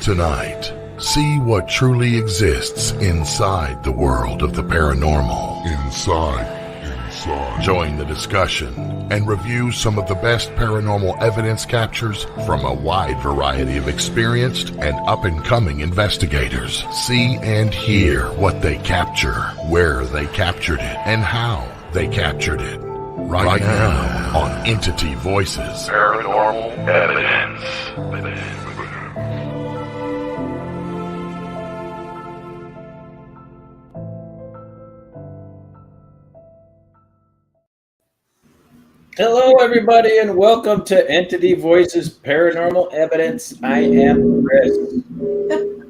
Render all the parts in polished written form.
Tonight, see what truly exists inside the world of the paranormal. Inside. Join the discussion and review some of the best paranormal evidence captures from a wide variety of experienced and up-and-coming investigators. See and hear what they capture, where they captured it, and how they captured it. Right now on Entity Voices Paranormal Evidence. Hello, everybody, and welcome to Entity Voices Paranormal Evidence. I am Chris.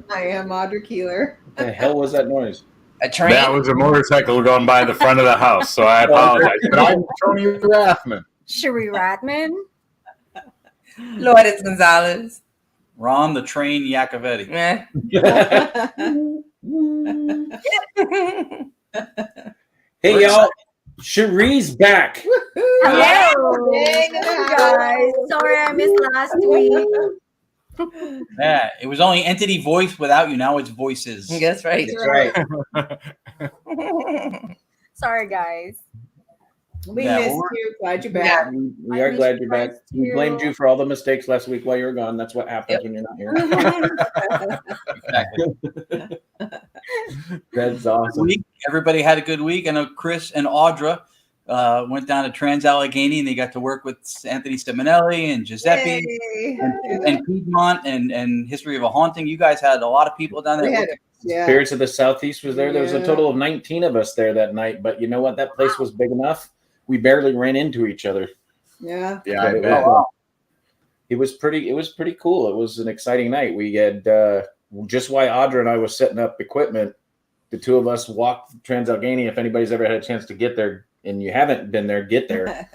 I am Audra Keeler. What the hell was that noise? A train? That was a motorcycle going by the front of the house, so I apologize. But I'm Tony Rathman. Sheree Ratman. Lourdes Gonzalez. Ron the Train Yacovetti. Hey, y'all. Sheree's back. Hello. Guys. Sorry I missed last week. Yeah, it was only Entity Voice without you. Now it's Voices. That's right. That's right. Sorry, guys. We missed you. Glad you're back. Yeah. We are glad you're back. We blamed you for all the mistakes last week while you were gone. That's what happens when you're not here. Exactly. That's awesome. Everybody had a good week. I know Chris and Audra went down to Trans-Allegheny and they got to work with Anthony Steminelli and Giuseppe and Piedmont and History of a Haunting. You guys had a lot of people down there. Spirits of the Southeast was there. There was a total of 19 of us there that night. But you know what? That place was big enough. We barely ran into each other. Yeah. It was pretty cool. It was an exciting night. We had just while Audra and I was setting up equipment, the two of us walked Trans-Allegheny. If anybody's ever had a chance to get there and you haven't been there, get there.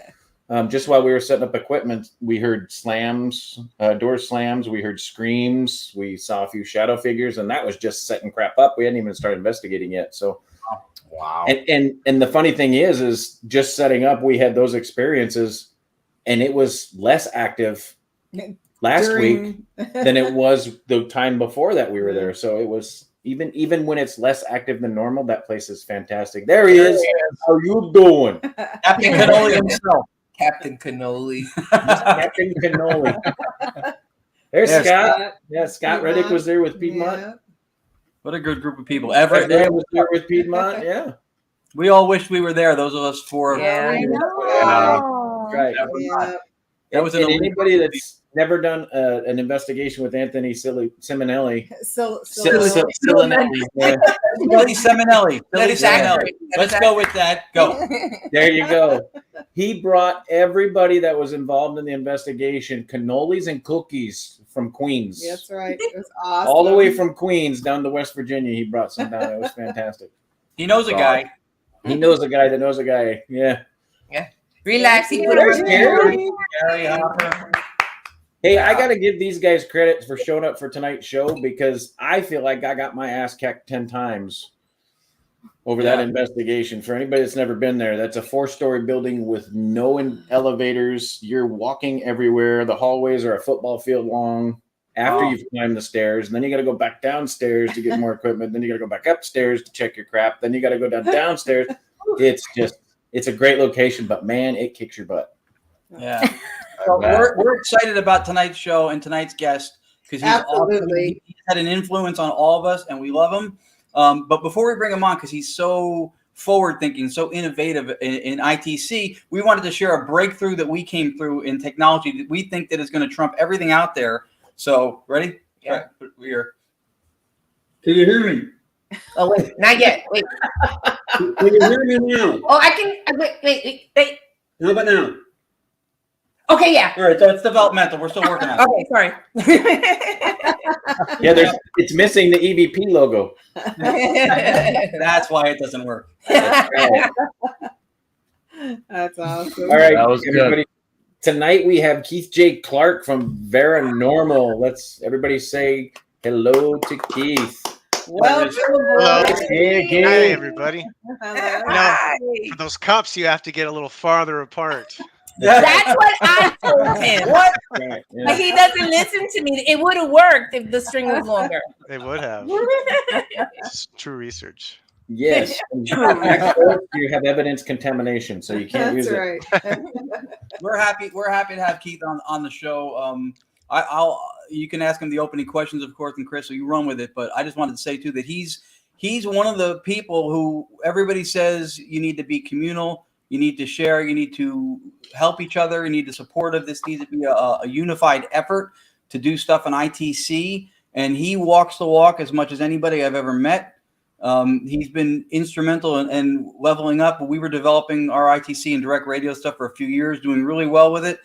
Just while we were setting up equipment, we heard slams, door slams. We heard screams. We saw a few shadow figures, and that was just setting crap up. We hadn't even started investigating yet. So, wow. And the funny thing is just setting up, we had those experiences, and it was less active last week than it was the time before that we were there. So it was even when it's less active than normal, that place is fantastic. There he is. How you doing? Captain Cannoli himself. Captain Cannoli. Captain Cannoli. There's Scott. Yeah, Scott Reddick was there with Piedmont. Yeah. What a good group of people. Everett was there with Piedmont. Yeah. We all wished we were there. Those of us four. Yeah. I know. Right. That was anybody that's never done an investigation with Anthony Simonelli. Billy Seminelli. Exactly. Let's go with that. Go. There you go. He brought everybody that was involved in the investigation cannolis and cookies from Queens. That's right. It was awesome. All the way from Queens down to West Virginia. He brought some down. It was fantastic. He knows a guy. He knows a guy that knows a guy. Yeah. Relax. Hey, I got to give these guys credit for showing up for tonight's show because I feel like I got my ass kicked 10 times over that investigation. For anybody that's never been there, that's a 4-story building with no elevators. You're walking everywhere. The hallways are a football field long after you've climbed the stairs. And then you got to go back downstairs to get more equipment. Then you got to go back upstairs to check your crap. Then you got to go downstairs. It's a great location, but man, it kicks your butt. Yeah. So we're excited about tonight's show and tonight's guest because he's awesome. He had an influence on all of us, and we love him. But before we bring him on, because he's so forward-thinking, so innovative in ITC, we wanted to share a breakthrough that we came through in technology that we think that is going to trump everything out there. So, ready? Yeah. We're. Can you hear me? Oh, wait. Not yet. Wait. Can you hear me now? Oh, I can. Wait. How about now? Okay, yeah. All right, so it's developmental. We're still working on it. Okay, sorry. Yeah, it's missing the EVP logo. That's why it doesn't work. That's awesome. All right, That was everybody. Tonight we have Keith J. Clark from Varanormal. Let's everybody say hello to Keith. Welcome. Hello. Hey, Hi, everybody. Hello. For those cups, you have to get a little farther apart. That's what I told him. What? Right, yeah. But he doesn't listen to me. It would have worked if the string was longer. They would have. It's true research. Yes. You have evidence contamination, so you can't use That's it. right. We're happy to have Keith on the show. You can ask him the opening questions, of course, and Chris, so you run with it. But I just wanted to say too that he's one of the people who everybody says you need to be communal, you need to share, you need to help each other, you need to support of this needs to be a unified effort to do stuff in ITC. And he walks the walk as much as anybody I've ever met. He's been instrumental in leveling up. We were developing our ITC and direct radio stuff for a few years, doing really well with it.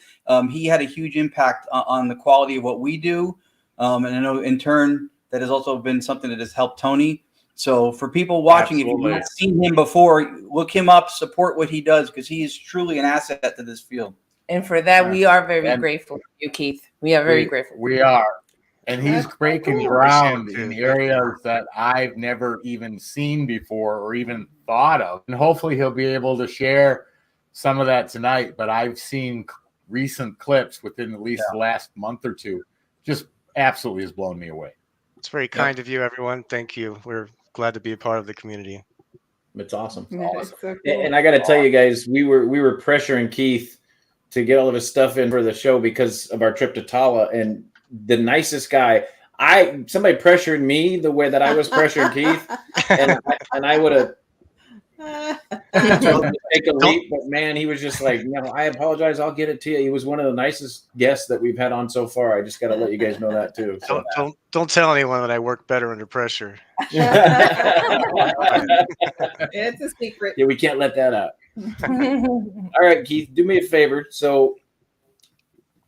He had a huge impact on the quality of what we do. And I know in turn, that has also been something that has helped Tony. So for people watching, if you've not seen him before, look him up, support what he does, because he is truly an asset to this field. And for that, we are very grateful for you, Keith. We are very grateful. We are. And he's That's breaking cool. ground Appreciate in it. areas that I've never even seen before or even thought of. And hopefully he'll be able to share some of that tonight. But I've seen recent clips within at least the last month or two. Just absolutely has blown me away. It's very kind of you, everyone. Thank you. We're glad to be a part of the community. It's awesome. It's so cool. And I got to tell you guys, we were pressuring Keith to get all of his stuff in for the show because of our trip to Tala, and the nicest guy. Somebody pressured me the way that I was pressuring Keith, and I would have take a leap, but man, he was just like, no, I apologize, I'll get it to you. He was one of the nicest guests that we've had on so far. I just got to let you guys know that too. So. Don't tell anyone that I work better under pressure. It's a secret. Yeah, we can't let that out. All right, Keith, do me a favor. So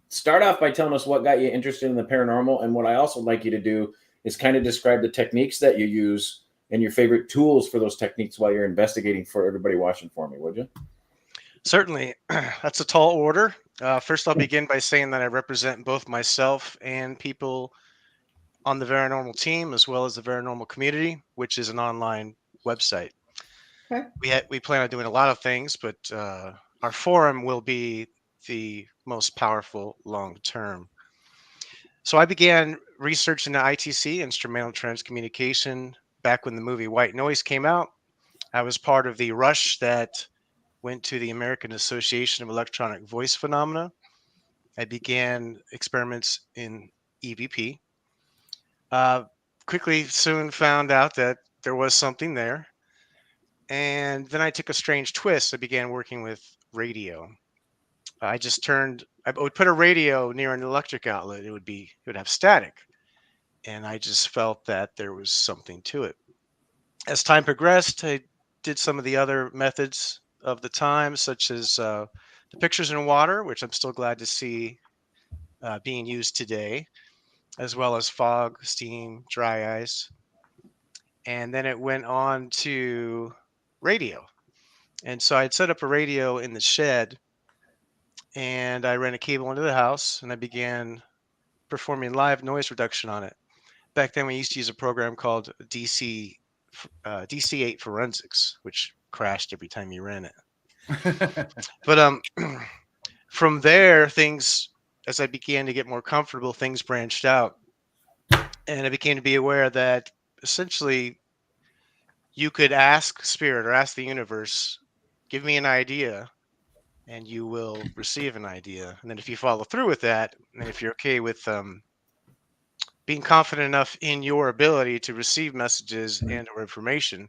start off by telling us what got you interested in the paranormal, and what I also like you to do is kind of describe the techniques that you use and your favorite tools for those techniques while you're investigating for everybody watching for me, would you? Certainly. That's a tall order. First, I'll begin by saying that I represent both myself and people on the Varanormal team, as well as the Varanormal community, which is an online website. Okay. We plan on doing a lot of things, but our forum will be the most powerful long term. So I began researching the ITC, instrumental transcommunication, back when the movie White Noise came out. I was part of the rush that went to the American Association of Electronic Voice Phenomena. I began experiments in EVP. Quickly soon found out that there was something there. And then I took a strange twist. I began working with radio. I would put a radio near an electric outlet. It would have static. And I just felt that there was something to it. As time progressed, I did some of the other methods of the time, such as the pictures in water, which I'm still glad to see being used today, as well as fog, steam, dry ice. And then it went on to radio. And so I'd set up a radio in the shed, and I ran a cable into the house, and I began performing live noise reduction on it. Back then, we used to use a program called DC8 Forensics, which crashed every time you ran it. But from there, things, as I began to get more comfortable, things branched out. And I became to be aware that essentially you could ask Spirit or ask the universe, give me an idea, and you will receive an idea. And then if you follow through with that, and if you're okay with being confident enough in your ability to receive messages and or information,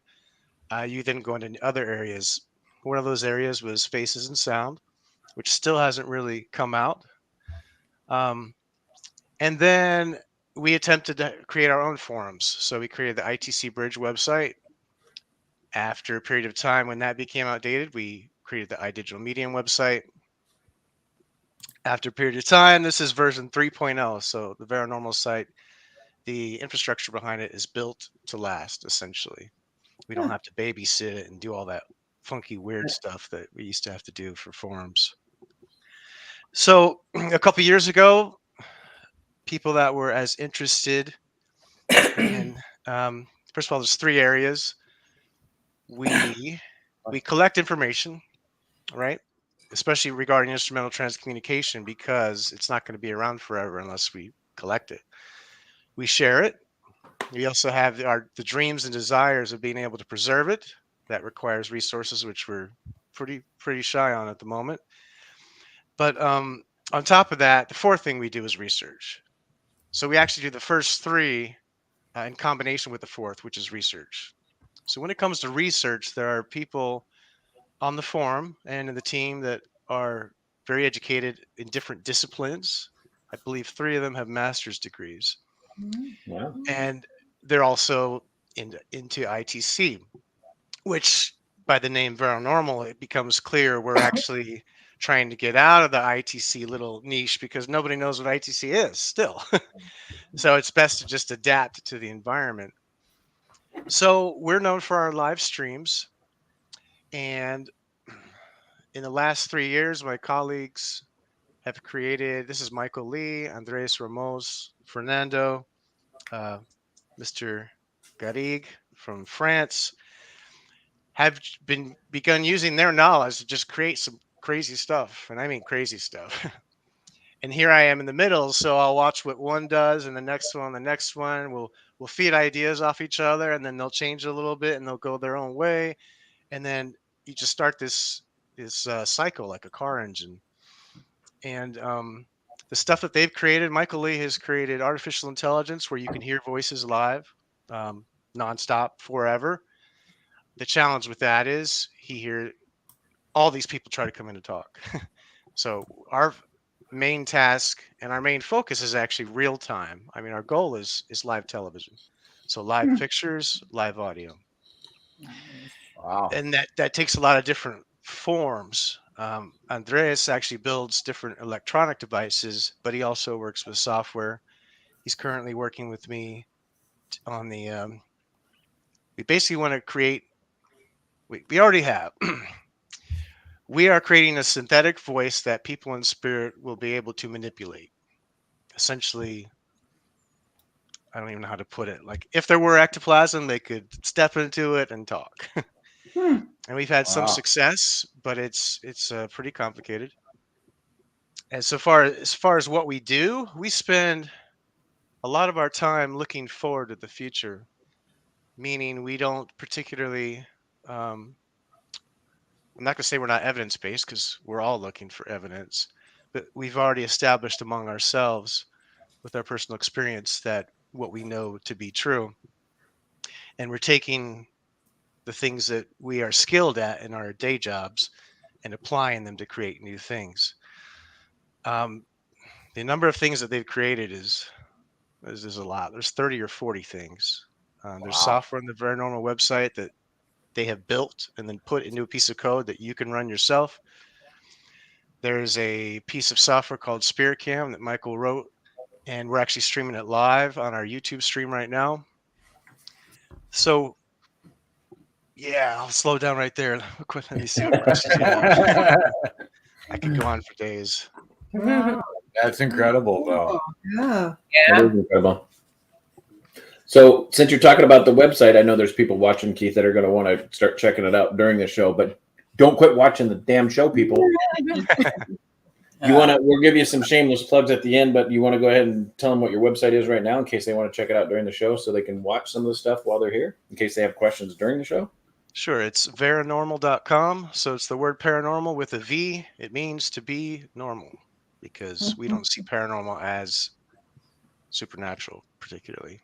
you then go into other areas. One of those areas was faces and sound, which still hasn't really come out. And then we attempted to create our own forums. So we created the ITC Bridge website. After a period of time when that became outdated, we created the iDigital Medium website. After a period of time, this is version 3.0. So the Varanormal site, the infrastructure behind it is built to last, essentially. We don't have to babysit it and do all that funky, weird stuff that we used to have to do for forums. So a couple years ago, people that were as interested in, first of all, there's 3 areas. We collect information, right? especially regarding instrumental transcommunication, because it's not going to be around forever unless we collect it. We share it. We also have the dreams and desires of being able to preserve it. That requires resources, which we're pretty shy on at the moment. But on top of that, the fourth thing we do is research. So we actually do the first three in combination with the fourth, which is research. So when it comes to research, there are people on the forum and in the team that are very educated in different disciplines. I believe 3 of them have master's degrees. Wow. And they're also into ITC, which by the name Varanormal, it becomes clear we're actually trying to get out of the ITC little niche because nobody knows what ITC is still. So it's best to just adapt to the environment. So we're known for our live streams. And in the last 3 years, my colleagues have created, this is Michael Lee, Andres Ramos, Fernando, Mr. Garrigue from France, have begun using their knowledge to just create some crazy stuff. And I mean crazy stuff. And here I am in the middle, so I'll watch what one does and the next one. We'll feed ideas off each other, and then they'll change a little bit and they'll go their own way. And then you just start this cycle like a car engine. And the stuff that they've created, Michael Lee has created artificial intelligence where you can hear voices live, nonstop, forever. The challenge with that is all these people try to come in and talk. So our main task and our main focus is actually real time. I mean, our goal is live television. So live pictures, live audio. Wow. And that takes a lot of different forms. Andreas actually builds different electronic devices, but he also works with software. He's currently working with me on we basically want to create, we already have. We are creating a synthetic voice that people in spirit will be able to manipulate. Essentially, I don't even know how to put it. Like if there were ectoplasm, they could step into it and talk. And we've had some success, but it's pretty complicated. And so far as what we do, we spend a lot of our time looking forward to the future, meaning we don't particularly. I'm not going to say we're not evidence based because we're all looking for evidence, but we've already established among ourselves with our personal experience that what we know to be true. And we're taking the things that we are skilled at in our day jobs and applying them to create new things. The number of things that they've created is a lot. There's 30 or 40 things. There's software on the Varanormal website that they have built and then put into a piece of code that you can run yourself. There's a piece of software called SpiritCam that Michael wrote, and we're actually streaming it live on our YouTube stream right now. So, yeah, I'll slow down right there. Let me see what questions you have. I could go on for days. That's incredible, though. Yeah. That is incredible. So since you're talking about the website, I know there's people watching, Keith, that are going to want to start checking it out during the show, but don't quit watching the damn show, people. We'll give you some shameless plugs at the end, but you want to go ahead and tell them what your website is right now in case they want to check it out during the show so they can watch some of the stuff while they're here, in case they have questions during the show? Sure. It's varanormal.com. So it's the word paranormal with a V. It means to be normal because we don't see paranormal as supernatural particularly.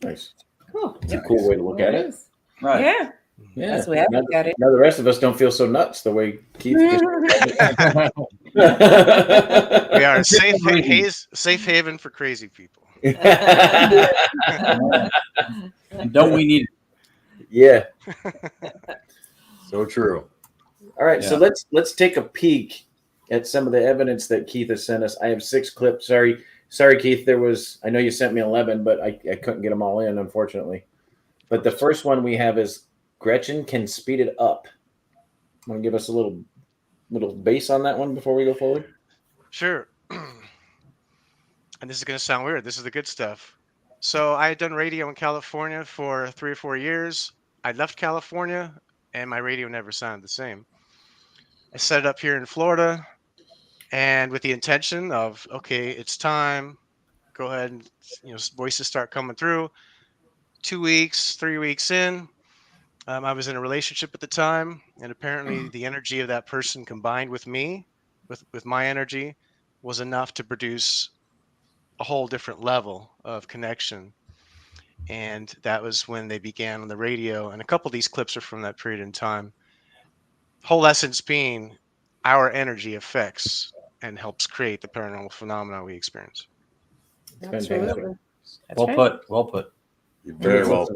Nice. Cool. It's a cool way to look at it. Right. Yeah. Yeah. That's the way I look at it. Now the rest of us don't feel so nuts the way Keith just We are a safe haven for crazy people. And don't we need it? Yeah. So true. All right, so Yeah. let's take a peek at some of the evidence that Keith has sent us. I have 6 clips. Sorry, Keith. I know you sent me 11, but I couldn't get them all in, unfortunately. But the first one we have is Gretchen can speed it up. Want to give us a little base on that one before we go forward? Sure. And this is going to sound weird. This is the good stuff. So I had done radio in California for 3 or 4 years. I left California, and my radio never sounded the same. I set it up here in Florida, and with the intention of, okay, it's time. Go ahead and voices start coming through. 2 weeks, 3 weeks in, I was in a relationship at the time, and apparently the energy of that person combined with me, with my energy, was enough to produce a whole different level of connection. And that was when they began on the radio. And a couple of these clips are from that period in time. Whole essence being our energy affects and helps create the paranormal phenomena we experience. Absolutely. Well put. Well put. Very well.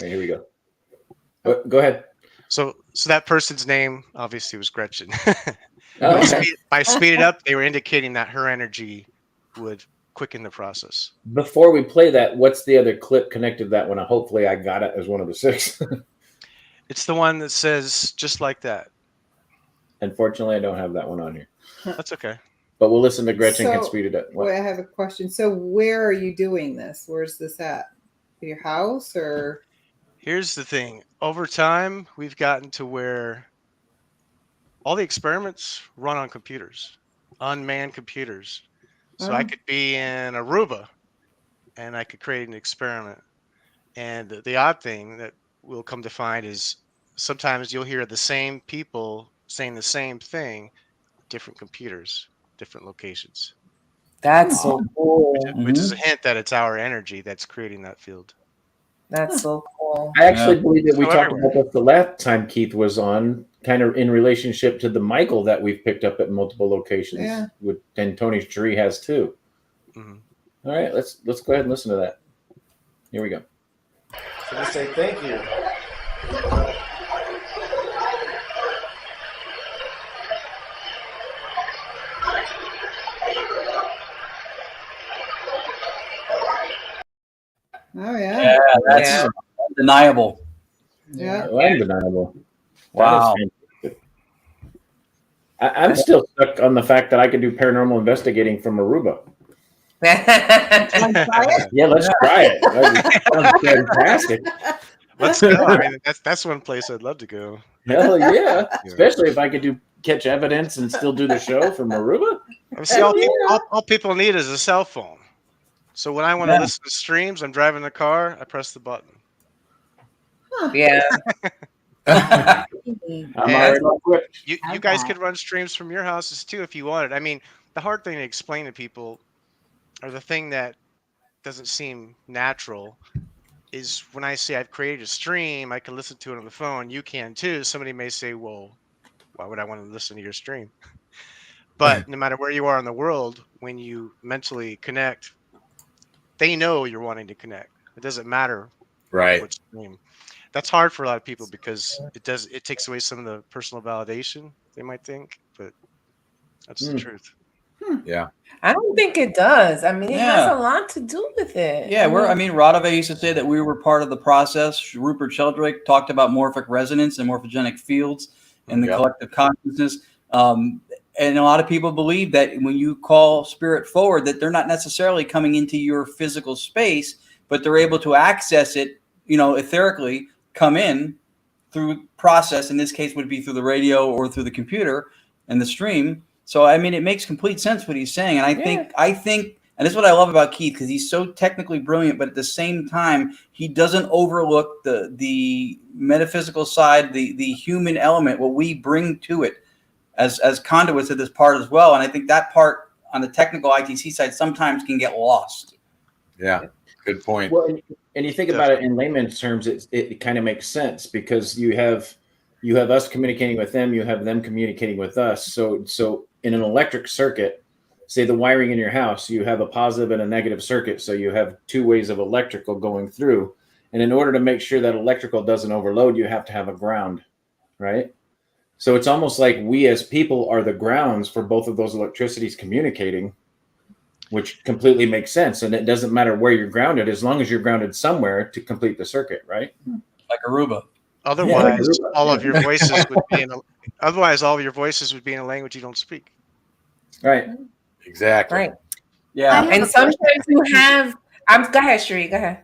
Right, here we go. Go ahead. So that person's name obviously was Gretchen. Oh, By speed it up, they were indicating that her energy would quicken the process. Before we play that, what's the other clip connected to that one? Hopefully I got it as one of the 6. It's the one that says just like that. Unfortunately, I don't have that one on here. That's okay. But we'll listen to Gretchen So, can speed it up. What? Wait, I have a question. So where are you doing this? Where's this at? Your house or? Here's the thing. Over time, we've gotten to where all the experiments run on computers, unmanned computers. So I could be in Aruba and I could create an experiment. And the odd thing that we'll come to find is sometimes you'll hear the same people saying the same thing, different computers, different locations. That's so cool. Which is a hint that it's our energy that's creating that field. That's so cool. I actually believe that we So talked everywhere. about this the last time Keith was on, kind of in relationship to the Michael that we've picked up at multiple locations. Yeah. And Tony's tree has too. Mhm. All right, let's go ahead and listen to that. Here we go. So just say thank you. Oh yeah. Yeah, that's Yeah. undeniable. Yeah. Undeniable. Wow. That is fantastic. I'm still stuck on the fact that I can do paranormal investigating from Aruba. Yeah, let's try it. That sounds fantastic. Let's go. I mean, that's one place I'd love to go. Hell yeah. Especially if I could catch evidence and still do the show from Aruba. I mean, see, all people need is a cell phone. So when I want to listen to streams, I'm driving the car, I press the button. Yeah. I'm already equipped. You guys could run streams from your houses too if you wanted. I mean, the hard thing to explain to people, or the thing that doesn't seem natural, is when I say I've created a stream, I can listen to it on the phone. You can too. Somebody may say, well, why would I want to listen to your stream? But no matter where you are in the world, when you mentally connect, they know you're wanting to connect. It doesn't matter what stream. That's hard for a lot of people because it takes away some of the personal validation they might think, but that's the truth. Yeah. I don't think it does. I mean, it Yeah. has a lot to do with it. Yeah, Radove used to say that we were part of the process. Rupert Sheldrake talked about morphic resonance and morphogenic fields and the collective consciousness. And a lot of people believe that when you call spirit forward, that they're not necessarily coming into your physical space, but they're able to access it, etherically, come in through process. In this case, would be through the radio or through the computer and the stream. So, I mean, it makes complete sense what he's saying. And I think, and this is what I love about Keith, because he's so technically brilliant, but at the same time, he doesn't overlook the metaphysical side, the human element, what we bring to it as conduits of this part as well. And I think that part on the technical ITC side sometimes can get lost. Yeah, good point. Well, and you think about it in layman's terms, it kind of makes sense because you have us communicating with them, you have them communicating with us. So in an electric circuit, say the wiring in your house, you have a positive and a negative circuit. So you have two ways of electrical going through. And in order to make sure that electrical doesn't overload, you have to have a ground, right? So it's almost like we as people are the grounds for both of those electricities communicating, which completely makes sense. And it doesn't matter where you're grounded, as long as you're grounded somewhere to complete the circuit, right? Like Aruba. Otherwise, all of your voices would be in a language you don't speak. Right. Exactly. Right. Yeah. And sometimes you have. Go ahead, Sheree. Go ahead.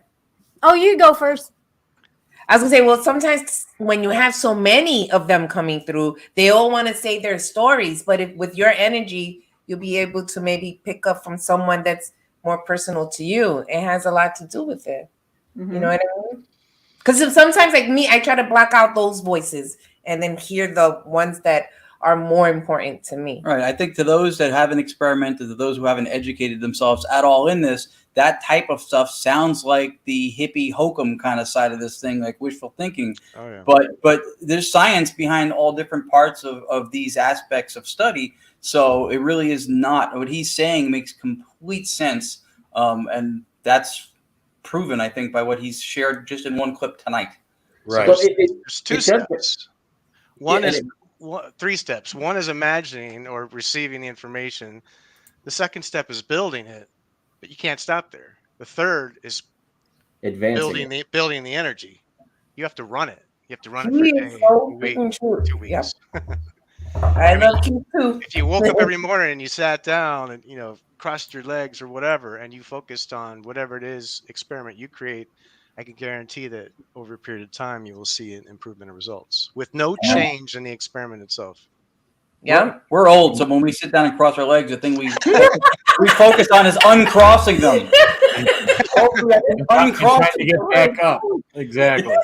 Oh, you go first. I was gonna say, well, sometimes when you have so many of them coming through, they all want to say their stories. But if with your energy, you'll be able to maybe pick up from someone that's more personal to you. It has a lot to do with it. You know what I mean? Because sometimes, like me, I try to block out those voices and then hear the ones that are more important to me. Right. I think to those that haven't experimented, to those who haven't educated themselves at all in this, that type of stuff sounds like the hippie hokum kind of side of this thing, like wishful thinking. Oh, yeah. But there's science behind all different parts of these aspects of study. So it really is not what he's saying makes complete sense. And that's proven, I think, by what he's shared just in one clip tonight. Right. So there's two steps. Three steps. One is imagining or receiving the information. The second step is building it, but you can't stop there. The third is building the energy. You have to run it. You have to run it for a day, a week, 2 weeks. Yep. I love you too. If you woke up every morning and you sat down and crossed your legs or whatever, and you focused on whatever it is experiment you create, I can guarantee that over a period of time you will see an improvement in results with no change in the experiment itself. Yeah, we're old, so when we sit down and cross our legs, the thing we focus on is uncrossing them. Trying to get back up. Exactly.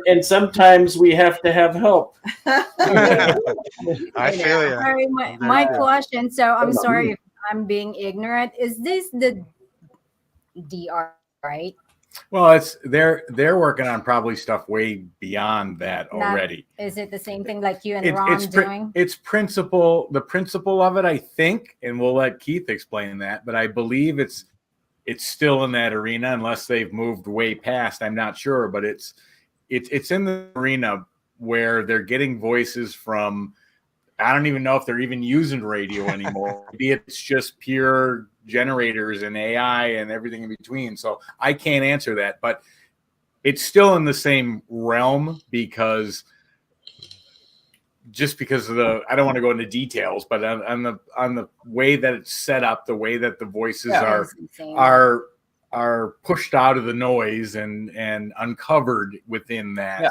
And sometimes we have to have help. I feel you. Sorry, my question. So I'm sorry if I'm being ignorant. Is this the DR, right? Well, they're working on probably stuff way beyond that already. Is it the same thing like you and Ron doing? It's the principle of it, I think, and we'll let Keith explain that. But I believe it's still in that arena, unless they've moved way past. I'm not sure, but it's in the arena where they're getting voices from. I don't even know if they're even using radio anymore. Maybe it's just pure generators and AI and everything in between. So I can't answer that, but it's still in the same realm because of I don't want to go into details, but on the way that it's set up, the way that the voices are pushed out of the noise and uncovered within that. Yeah.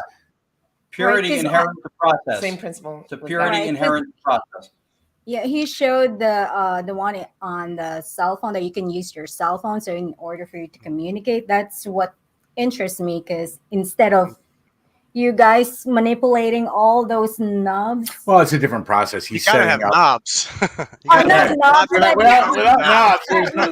Purity inherent to process. Same principle. The purity inherent to process. Yeah, he showed the one on the cell phone that you can use your cell phone. So in order for you to communicate, that's what interests me, because instead of you guys manipulating all those knobs. Well, it's a different process. You gotta have knobs. Without knobs, there's no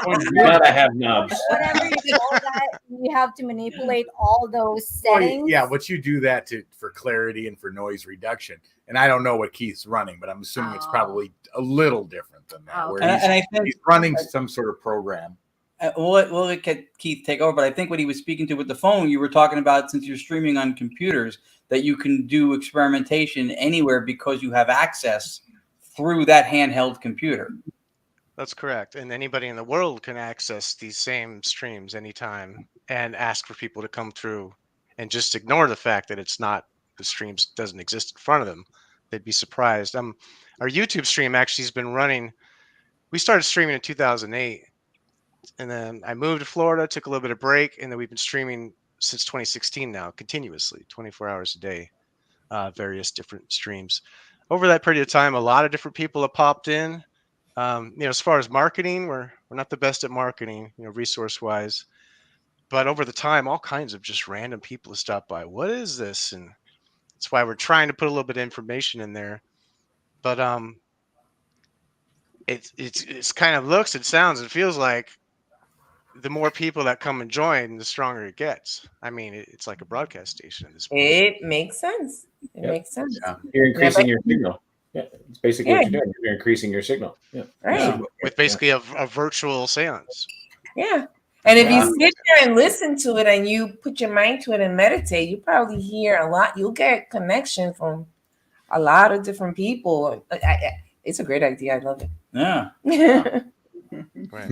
point. You gotta have knobs. Whatever you call that, you have to manipulate all those settings. Yeah, but you do that for clarity and for noise reduction. And I don't know what Keith's running, but I'm assuming it's probably a little different than that. Where I think he's running some sort of program. We'll let Keith take over, but I think what he was speaking to with the phone, you were talking about, since you're streaming on computers, that you can do experimentation anywhere because you have access through that handheld computer. That's correct. And anybody in the world can access these same streams anytime and ask for people to come through and just ignore the fact that the streams doesn't exist in front of them. They'd be surprised. Our YouTube stream actually has been running. We started streaming in 2008. And then I moved to Florida, took a little bit of break, and then we've been streaming since 2016 now, continuously, 24 hours a day, various different streams. Over that period of time, a lot of different people have popped in. As far as marketing, we're not the best at marketing, resource-wise. But over the time, all kinds of just random people have stopped by. What is this? And that's why we're trying to put a little bit of information in there. But it's kind of looks, it sounds, it feels like the more people that come and join, the stronger it gets. I mean, it's like a broadcast station at this point. It makes sense. It makes sense. Yeah. You're increasing your signal. Yeah, it's basically what you're doing. You're increasing your signal. Yeah. Right. With basically a virtual seance. Yeah. And if you sit there and listen to it and you put your mind to it and meditate, you probably hear a lot. You'll get connection from a lot of different people. It's a great idea. I love it. Yeah. Right.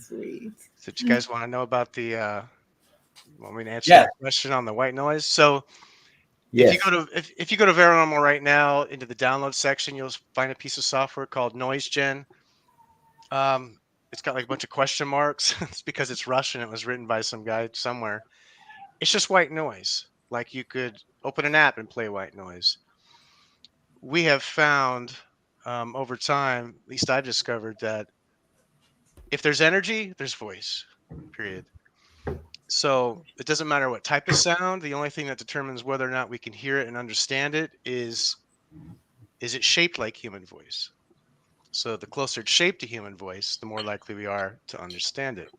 Sweet. So do you guys want to know about the want me to answer that question on the white noise? So if you go to Varanormal right now, into the download section, you'll find a piece of software called Noise Gen. It's got like a bunch of question marks. It's because it's Russian. It was written by some guy somewhere. it's just white noise. Like you could open an app and play white noise. We have found over time, at least I've discovered that if there's energy, there's voice, period. So it doesn't matter what type of sound. The only thing that determines whether or not we can hear it and understand it is it shaped like human voice? So the closer it's shaped to human voice, the more likely we are to understand it.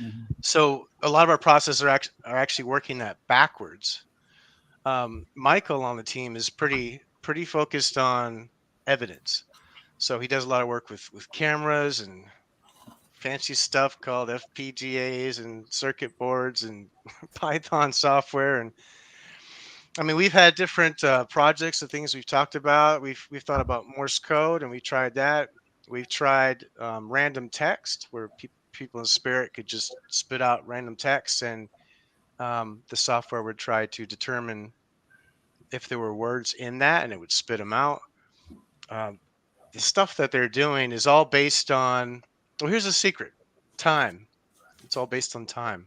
Mhm. So a lot of our processes are actually working that backwards. Michael on the team is pretty focused on evidence. So he does a lot of work with cameras and fancy stuff called FPGAs and circuit boards and Python software. And I mean, we've had different projects and things we've talked about. We've thought about Morse code, and we tried that. We've tried random text, where people in spirit could just spit out random text, and the software would try to determine if there were words in that, and it would spit them out. Um, the stuff that they're doing is all based on. Well, here's a secret: time. It's all based on time.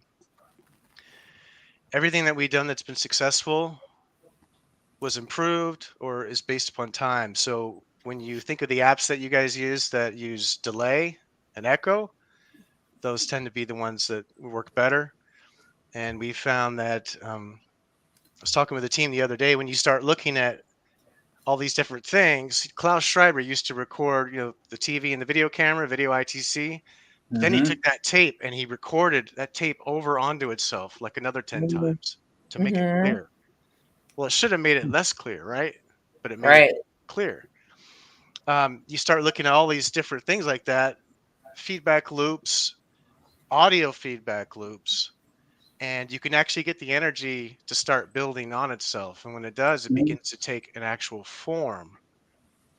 Everything that we've done that's been successful was improved or is based upon time. So when you think of the apps that you guys use that use delay and echo, those tend to be the ones that work better. And we found that I was talking with the team the other day. When you start looking at all these different things, Klaus Schreiber used to record, the TV and the video camera, video ITC. Then he took that tape and he recorded that tape over onto itself like another 10 times to make it Mm-hmm. clear. Well, it should have made it less clear, right? But it made Right. it clear. You start looking at all these different things like that, feedback loops, audio feedback loops, and you can actually get the energy to start building on itself. And when it does, it begins to take an actual form.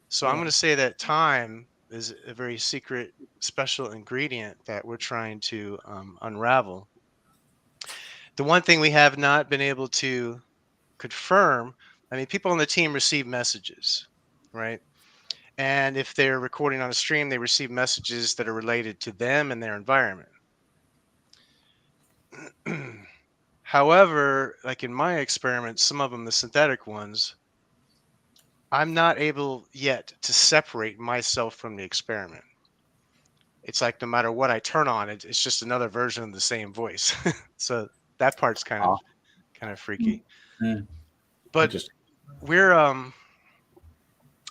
So I'm going to say that time is a very secret, special ingredient that we're trying to unravel. The one thing we have not been able to confirm, I mean, people on the team receive messages, right? And if they're recording on a stream, they receive messages that are related to them and their environment. However, like in my experiments, some of them, the synthetic ones, I'm not able yet to separate myself from the experiment. It's like no matter what I turn on, it's just another version of the same voice. So that part's kind of freaky. But we're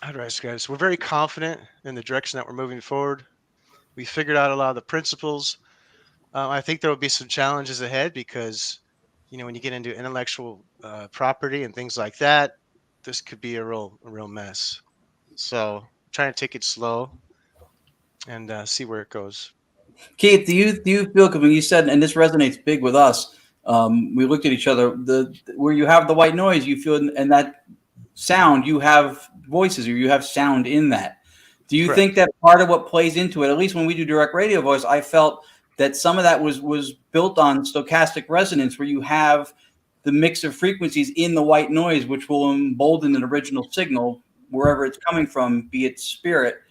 how do I say this? We're very confident in the direction that we're moving forward. We figured out a lot of the principles. I think there will be some challenges ahead because, when you get into intellectual property and things like that, this could be a real mess. So trying to take it slow and see where it goes. Keith, do you feel, because when you said, and this resonates big with us, we looked at each other, where you have the white noise, you feel, and that sound, you have voices or you have sound in that. Do you think that part of what plays into it, at least when we do direct radio voice, I felt that some of that was built on stochastic resonance, where you have the mix of frequencies in the white noise, which will embolden an original signal wherever it's coming from, be it spirit,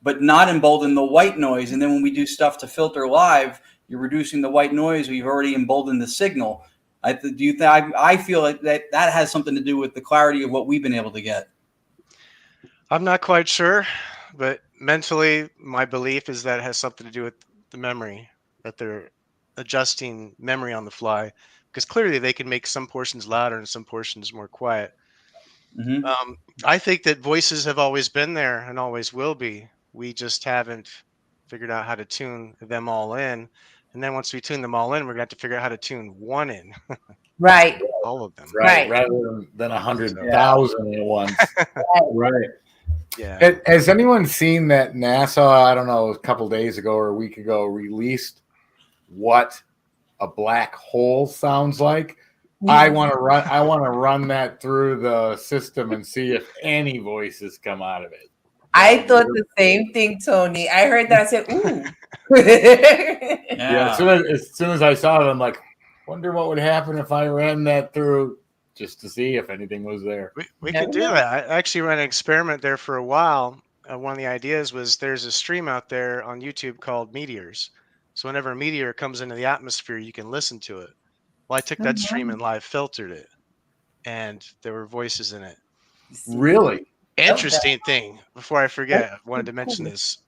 but not embolden the white noise. And then when we do stuff to filter live, you're reducing the white noise, or you've already emboldened the signal. I feel like that has something to do with the clarity of what we've been able to get. I'm not quite sure, but mentally, my belief is that it has something to do with the memory, that they're adjusting memory on the fly, because clearly they can make some portions louder and some portions more quiet. I think that voices have always been there and always will be. We just haven't figured out how to tune them all in. And then once we tune them all in, we're going to have to figure out how to tune one in. Right. All of them. Right. Rather than 100,000 at once. Right. Yeah. Has anyone seen that NASA, I don't know, a couple days ago or a week ago, released what a black hole sounds like? I want to run that through the system and see if any voices come out of it. I thought the same thing, Tony. I heard that. I said, ooh. Yeah. As soon as I saw it, I'm like, wonder what would happen if I ran that through just to see if anything was there. We can do that. I actually ran an experiment there for a while. One of the ideas was there's a stream out there on YouTube called Meteors. So whenever a meteor comes into the atmosphere, you can listen to it. Well, Well, I took that stream and live filtered it, and there were voices in it. Really? Interesting thing. Before I forget, I wanted to mention this.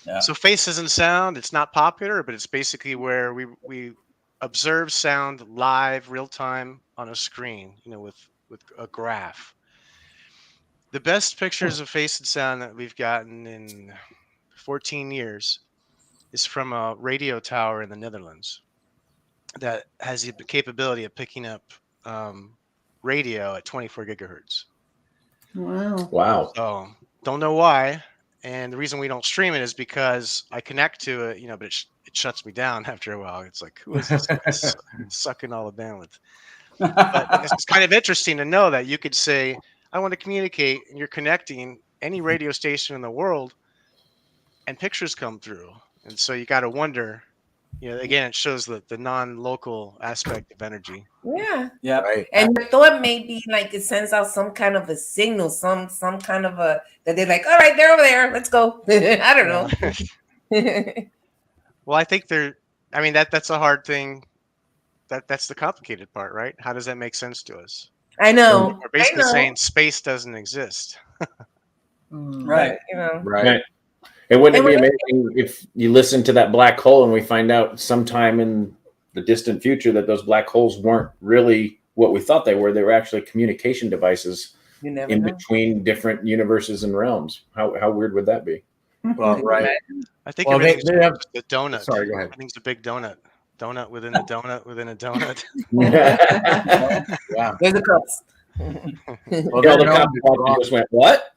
Yeah. So faces and sound, it's not popular, but it's basically where we observe sound live, real time on a screen, with a graph. The best pictures of face and sound that we've gotten in 14 years is from a radio tower in the Netherlands that has the capability of picking up radio at 24 gigahertz. Wow. So don't know why. And the reason we don't stream it is because I connect to it, but it shuts me down after a while. It's like, who is this guy sucking all the bandwidth? But it's kind of interesting to know that you could say, I want to communicate, and you're connecting any radio station in the world, and pictures come through. And so you got to wonder, again, it shows the non-local aspect of energy. Yeah. Yeah. Right. And the thought may be like it sends out some kind of a signal, some kind of a that they're like, all right, they're over there, let's go. I don't know. Well, I think that's a hard thing. That's the complicated part, right? How does that make sense to us? I know. We're basically saying space doesn't exist. Right. Right. It wouldn't be amazing if you listen to that black hole and we find out sometime in the distant future that those black holes weren't really what we thought they were. They were actually communication devices in between different universes and realms. How weird would that be? Well, right. I think they have the donut. Sorry, go ahead. I think it's a big donut. Donut within a donut within a donut. Yeah. There's a cups. Well, the just went, what?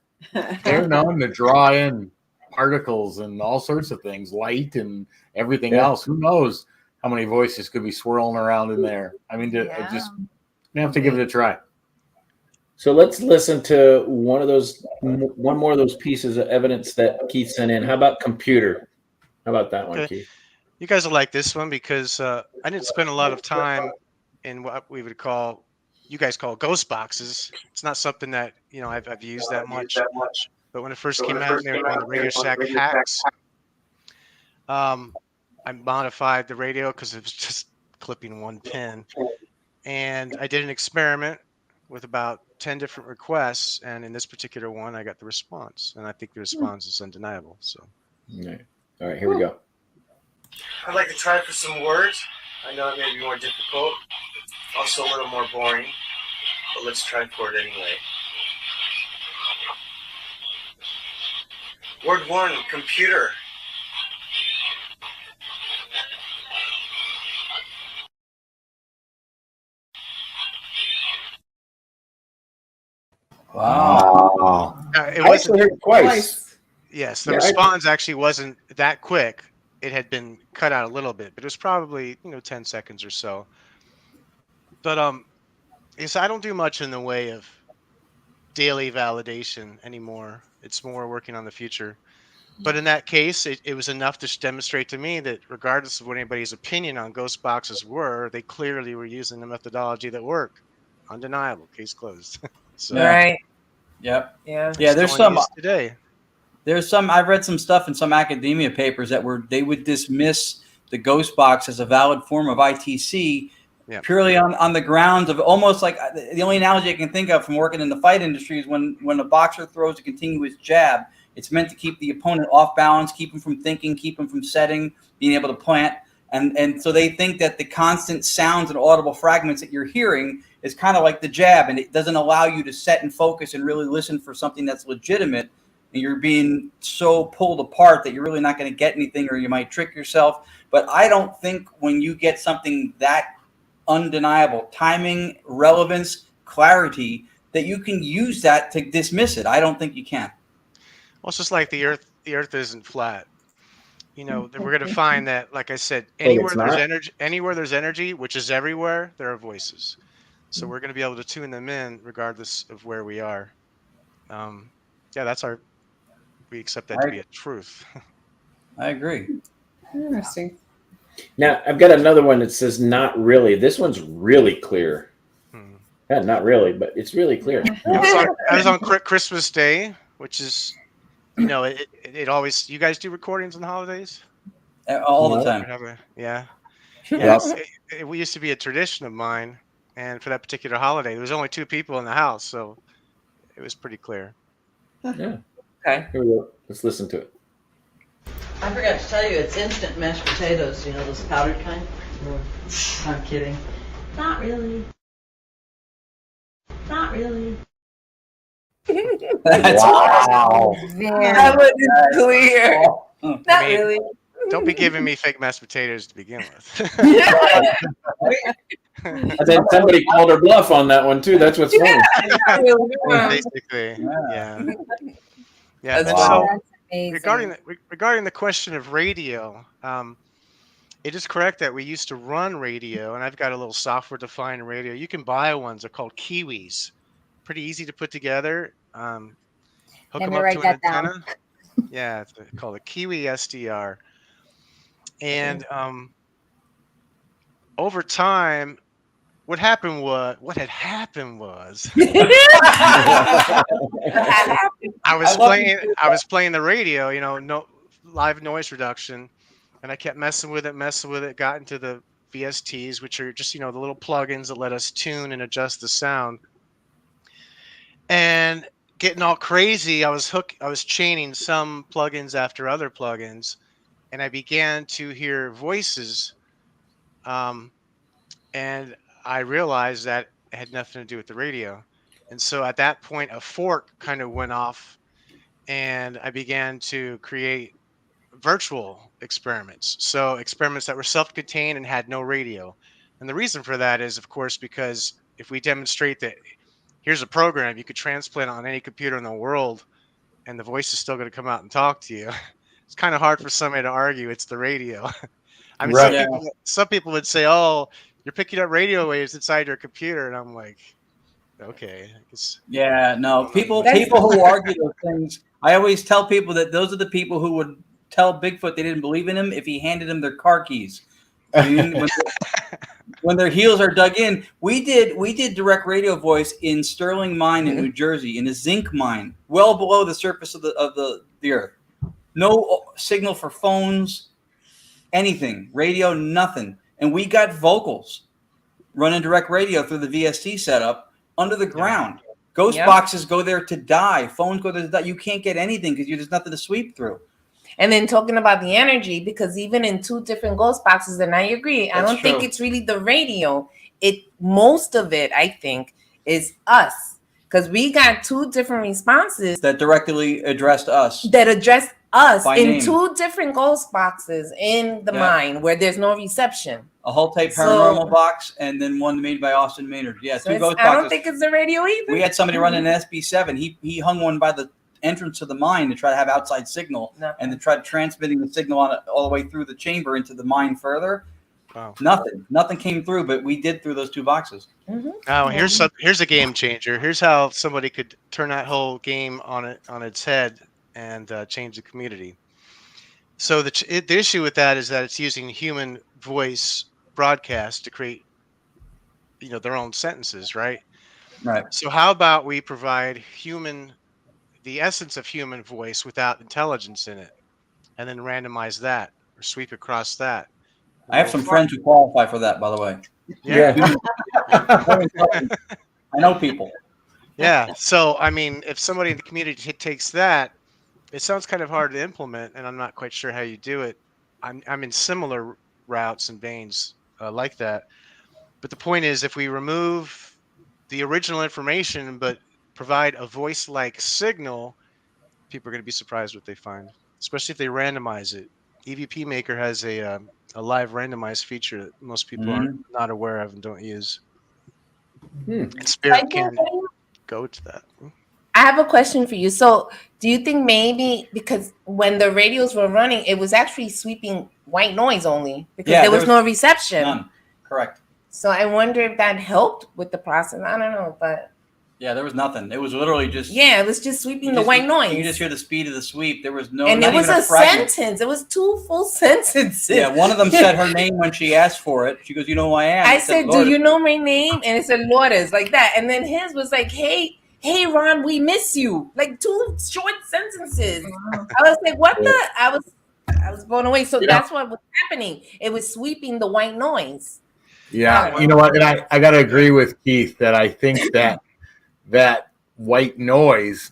They're known to draw in particles and all sorts of things, light and everything else. Who knows how many voices could be swirling around in there? I mean, you have to give it a try. So let's listen to one more of those pieces of evidence that Keith sent in. How about computer? How about that one, Keith? You guys will like this one because I didn't spend a lot of time in what you guys call ghost boxes. It's not something that I've used that much. But when it first came out, they were on the Radio Shack hacks. I modified the radio because it was just clipping one pin, and I did an experiment with about 10 different requests, and in this particular one, I got the response, and I think the response is undeniable. So, all right, here we go. I'd like to try for some words. I know it may be more difficult, also a little more boring, but let's try for it anyway. Word 1, computer. Wow. It wasn't heard twice. Yes, the response actually wasn't that quick. It had been cut out a little bit, but it was probably 10 seconds or so. But I don't do much in the way of daily validation anymore. It's more working on the future. But in that case, it was enough to demonstrate to me that regardless of what anybody's opinion on ghost boxes were, they clearly were using the methodology that worked. Undeniable. Case closed. So, right. Yep. Yeah. Yeah. There's some today. There's some. I've read some stuff in some academia papers that they would dismiss the ghost box as a valid form of ITC. Yeah. Purely on the grounds of almost like the only analogy I can think of from working in the fight industry is when a boxer throws a continuous jab, it's meant to keep the opponent off balance, keep him from thinking, keep him from setting, being able to plant. And so they think that the constant sounds and audible fragments that you're hearing is kind of like the jab, and it doesn't allow you to set and focus and really listen for something that's legitimate. And you're being so pulled apart that you're really not going to get anything, or you might trick yourself. But I don't think when you get something that undeniable, timing, relevance, clarity, that you can use that to dismiss it. I don't think you can. Well, it's just like the earth isn't flat. We're going to find that, like I said, anywhere there's energy, which is everywhere, there are voices. So we're going to be able to tune them in regardless of where we are. We accept that to be a truth. I agree. Interesting. Now, I've got another one that says not really. This one's really clear. Yeah, not really, but it's really clear. I was on Christmas Day, which is, it always, you guys do recordings on the holidays? All the time. Yeah. Yes, it used to be a tradition of mine, and for that particular holiday, there was only 2 people in the house, so it was pretty clear. Yeah. Okay. Here we go. Let's listen to it. I forgot to tell you, it's instant mashed potatoes, you know, those powdered kind. I'm kidding. Not really. Not really. Wow. That was clear. Not really. Don't be giving me fake mashed potatoes to begin with. And then somebody called her bluff on that one too. That's what's funny. Basically, yeah. That's So That's amazing. regarding the question of radio, it is correct that we used to run radio, and I've got a little software-defined radio. You can buy ones. They're called Kiwis. Pretty easy to put together. Hook Let them me up write to an that down. antenna. Yeah, it's called a Kiwi SDR. And over time, what had happened was I was playing the radio, you know, no live noise reduction, and I kept messing with it, got into the VSTs, which are just, you know, the little plugins that let us tune and adjust the sound. And getting all crazy, I was chaining some plugins after other plugins, and I began to hear voices, and I realized that it had nothing to do with the radio. And so at that point, a fork kind of went off, and I began to create virtual experiments. So experiments that were self-contained and had no radio. And the reason for that is, of course, because if we demonstrate that here's a program you could transplant on any computer in the world, and the voice is still going to come out and talk to you, it's kind of hard for somebody to argue it's the radio. I mean, Right. some people would say, "Oh, you're picking up radio waves inside your computer," and I'm like, "Okay, I guess." Yeah, no. People who argue those things, I always tell people that those are the people who would tell Bigfoot they didn't believe in him if he handed them their car keys. I mean, when their heels are dug in, we did direct radio voice in Sterling Mine in New Jersey, in a zinc mine, well below the surface of the earth. No signal for phones, anything, radio, nothing. And we got vocals running direct radio through the VST setup under the ground. Ghost boxes go there to die. Phones go there to die. You can't get anything because there's nothing to sweep through. And then talking about the energy, because even in 2 different ghost boxes, and I agree, I don't think it's really the radio. Most of it, I think, is us. Because we got 2 different responses that directly addressed us. In name. 2 different ghost boxes in the mine where there's no reception. A whole tape paranormal box, and then one made by Austin Maynard. Yeah, so 2 ghost boxes. I don't think it's the radio either. We had somebody running an SB7. He hung one by the entrance to the mine to try to have outside signal, and then tried transmitting the signal on it all the way through the chamber into the mine further. Wow. Nothing came through, but we did through those 2 boxes. Oh, here's a game changer. Here's how somebody could turn that whole game on its head and change the community. So the issue with that is that it's using human voice broadcast to create, you know, their own sentences, right? Right. So how about we provide the essence of human voice without intelligence in it, and then randomize that or sweep across that. I have some friends who qualify for that, by the way. Yeah. I know people. Yeah. So, I mean, if somebody in the community takes that, it sounds kind of hard to implement, and I'm not quite sure how you do it. I'm in similar routes and veins like that. But the point is, if we remove the original information, but provide a voice-like signal, people are going to be surprised what they find, especially if they randomize it. EVP Maker has a live randomized feature that most people are not aware of and don't use. And Spirit can go to that. I have a question for you. So do you think maybe because when the radios were running, it was actually sweeping white noise only because there was no reception? None. Correct. So I wonder if that helped with the process. I don't know, but yeah, there was nothing. It was literally just it was just sweeping the white noise. You just hear the speed of the sweep. There was no, and it was a sentence. It was 2 full sentences. Yeah, one of them said her name when she asked for it. She goes, "You know who I am?" I said, "Do you know my name?" And it said Lourdes, like that. And then his was like, "Hey, Ron, we miss you." Like 2 short sentences. I was like, "What the?" I was blown away. So that's what was happening. It was sweeping the white noise. Yeah, you know what? And I got to agree with Keith that I think that white noise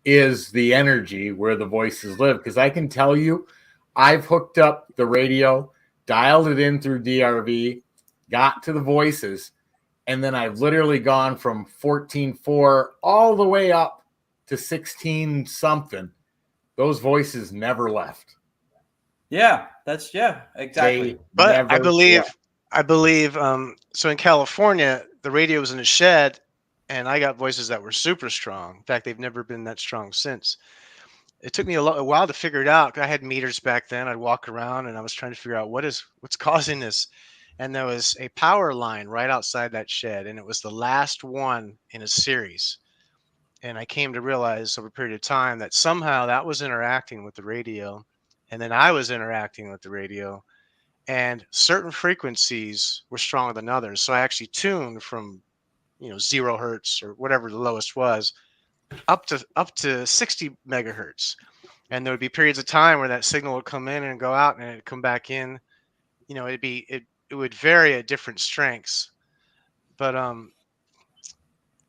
is the energy where the voices live. Because I can tell you, I've hooked up the radio, dialed it in through DRV, got to the voices, and then I've literally gone from 14.4 all the way up to 16 something. Those voices never left. Yeah, exactly. But I believe so in California, the radio was in a shed and I got voices that were super strong. In fact, they've never been that strong since. It took me a while to figure it out. I had meters back then. I'd walk around and I was trying to figure out what's causing this. And there was a power line right outside that shed, and it was the last one in a series. And I came to realize over a period of time that somehow that was interacting with the radio, and then I was interacting with the radio, and certain frequencies were stronger than others. So I actually tuned from 0 hertz or whatever the lowest was up to 60 megahertz. And there would be periods of time where that signal would come in and go out, and it'd come back in. It would vary at different strengths. But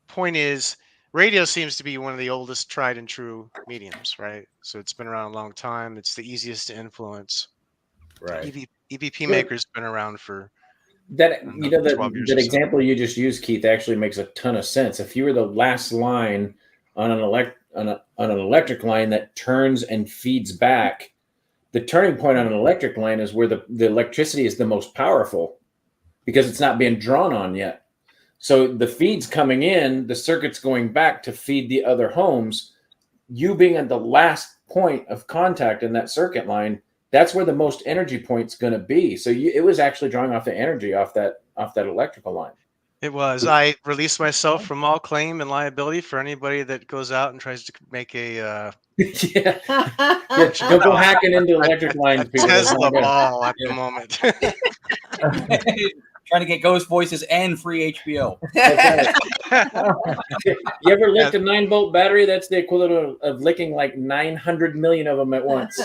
point is, radio seems to be one of the oldest tried and true mediums, right? So it's been around a long time. It's the easiest to influence. Right. EVP maker's been around for that. That so. example you just used, Keith, actually makes a ton of sense. If you were the last line on an electric line that turns and feeds back, the turning point on an electric line is where the electricity is the most powerful because it's not being drawn on yet. So the feed's coming in, the circuit's going back to feed the other homes. You being at the last point of contact in that circuit line, that's where the most energy point's going to be. So it was actually drawing off the energy off that electrical line. It was. I released myself from all claim and liability for anybody that goes out and tries to make a Don't go hacking into electric lines. A Tesla ball at the moment. Trying to get ghost voices and free HBO. You ever licked a 9-volt battery? That's the equivalent of licking like 900 million of them at once.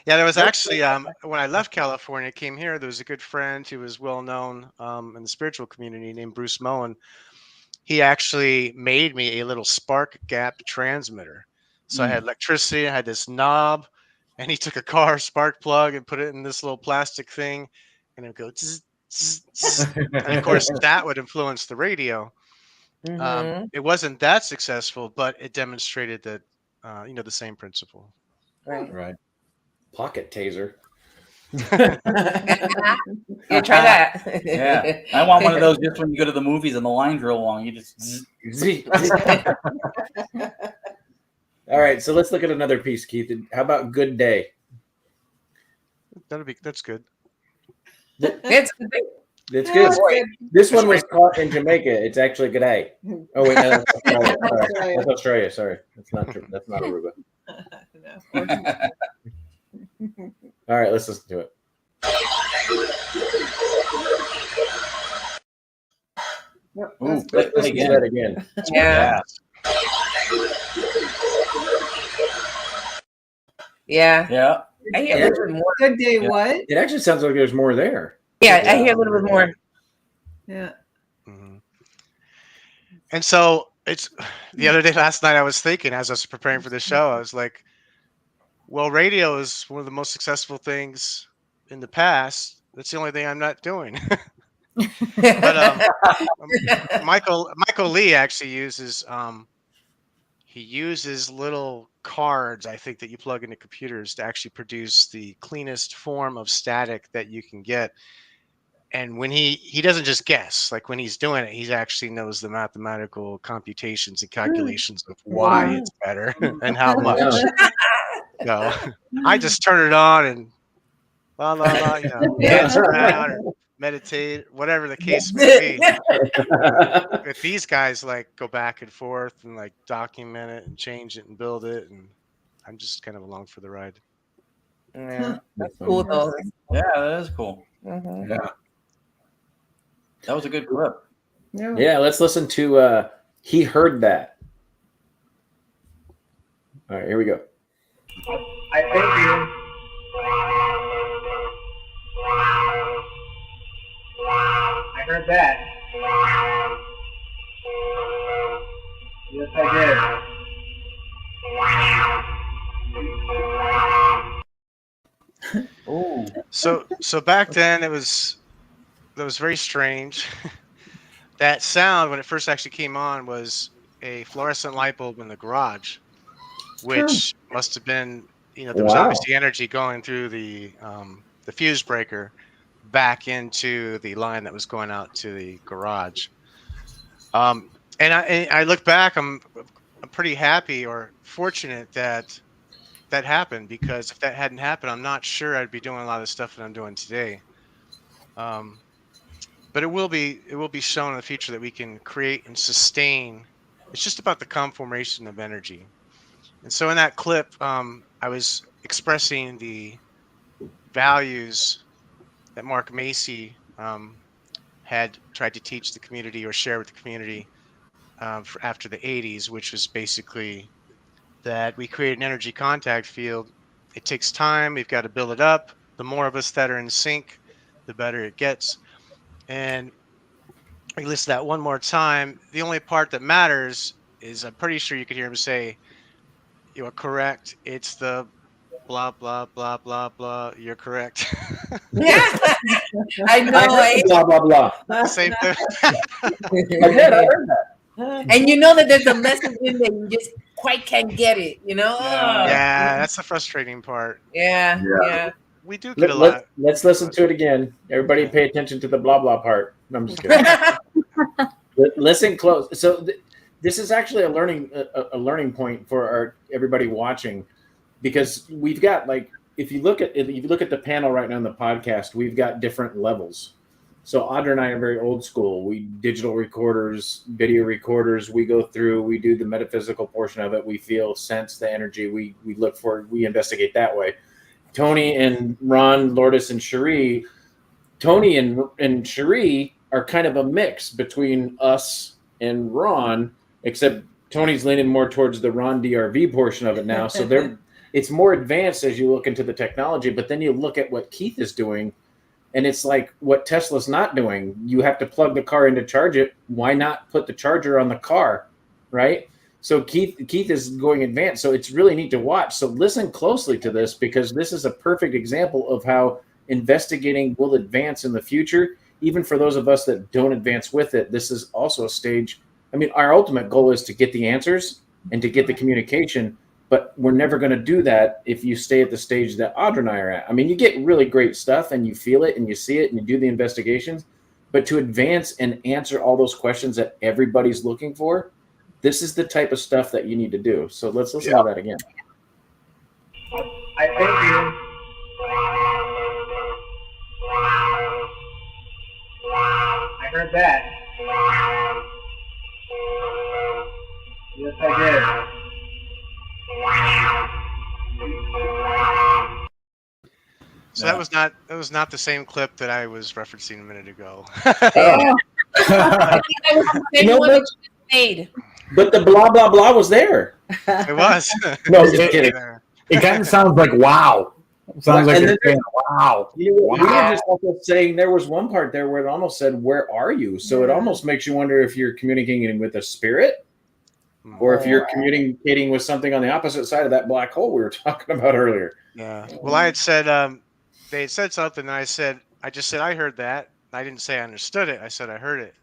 Yeah, there was actually when I left California, came here, there was a good friend who was well known in the spiritual community named Bruce Moen. He actually made me a little spark gap transmitter. So I had electricity, I had this knob, and he took a car spark plug and put it in this little plastic thing, and it would go zzz, zzz, zzz. And of course that would influence the radio. It wasn't that successful, but it demonstrated that the same principle. Right. Pocket taser. Yeah, try that. Yeah, I want one of those just when you go to the movies and the lines real long. You just. All right, so let's look at another piece, Keith. How about Good Day? That's good. It's good. It's good. This one was caught in Jamaica. It's actually Good Day. Oh wait, no, that's Australia. Sorry. That's Australia. Sorry, that's not true. That's not Aruba. All right, let's listen to it. Let's listen to that again. Yeah. Yeah. I hear a little bit more. Good Day, what? It actually sounds like there's more there. Yeah, I hear a little bit more. Yeah. Mm-hmm. And so it's the other day, last night, I was thinking as I was preparing for the show, I was like, well, radio is one of the most successful things in the past. That's the only thing I'm not doing. But Michael Lee actually uses he uses little cards, I think, that you plug into computers to actually produce the cleanest form of static that you can get. And when he doesn't just guess, like when he's doing it, he actually knows the mathematical computations and calculations of why it's better and how much. So I just turn it on and dance around or meditate, whatever the case may be. If these guys like go back and forth and like document it and change it and build it, and I'm just kind of along for the ride. Yeah, that's cool though. Yeah, that is cool. Mm-hmm. Yeah. That was a good clip. Yeah, let's listen to He Heard That. All right, here we go. I thank you. I heard that. Yes, I did. Oh. So back then it was very strange. That sound when it first actually came on was a fluorescent light bulb in the garage, which must have been, there was Wow. obviously energy going through the fuse breaker back into the line that was going out to the garage. And I look back, I'm pretty happy or fortunate that that happened, because if that hadn't happened, I'm not sure I'd be doing a lot of stuff that I'm doing today. Um, but it will be shown in the future that we can create and sustain. It's just about the conformation of energy. And so in that clip, I was expressing the values that Mark Macy had tried to teach the community or share with the community after the 80s, which was basically that we create an energy contact field. It takes time. We've got to build it up. The more of us that are in sync, the better it gets. And we list that one more time. The only part that matters is, I'm pretty sure you could hear him say, "You are correct. It's the blah, blah, blah, blah, blah. You're correct." I know. I heard blah, blah, blah. Same thing. I heard that. And you know that there's a message in there, you just quite can't get it, Yeah, that's the frustrating part. Yeah. We do get a lot. Let's listen to it again. Everybody pay attention to the blah, blah part. No, I'm just kidding. Listen close. So this is actually a learning point for everybody watching, because we've got, like, if you look at the panel right now in the podcast, we've got different levels. So Audra and I are very old school. We digital recorders, video recorders. We go through. We do the metaphysical portion of it. We feel, sense the energy. We look for. We investigate that way. Tony and Ron, Lourdes and Cherie. Tony and Cherie are kind of a mix between us and Ron, except Tony's leaning more towards the Ron DRV portion of it now. So it's more advanced as you look into the technology, but then you look at what Keith is doing, and it's like what Tesla's not doing. You have to plug the car in to charge it. Why not put the charger on the car, right? So Keith is going advanced. So it's really neat to watch. So listen closely to this, because this is a perfect example of how investigating will advance in the future. Even for those of us that don't advance with it, this is also a stage. I mean, our ultimate goal is to get the answers and to get the communication, but we're never going to do that if you stay at the stage that Audra and I are at. I mean, you get really great stuff and you feel it and you see it and you do the investigations, but to advance and answer all those questions that everybody's looking for, this is the type of stuff that you need to do. So let's listen to that again. I thank you. I heard that. Yes, I did. So that was not the same clip that I was referencing a minute ago. But the blah blah blah was there. It was. No, just kidding. It kind of sounds like wow. It sounds like you're saying wow. You were just also saying there was one part there where it almost said, "Where are you?" So it almost makes you wonder if you're communicating with a spirit, or if you're communicating with something on the opposite side of that black hole we were talking about earlier. Yeah. Well, I had said they had said something, and I just said I heard that. I didn't say I understood it. I said I heard it.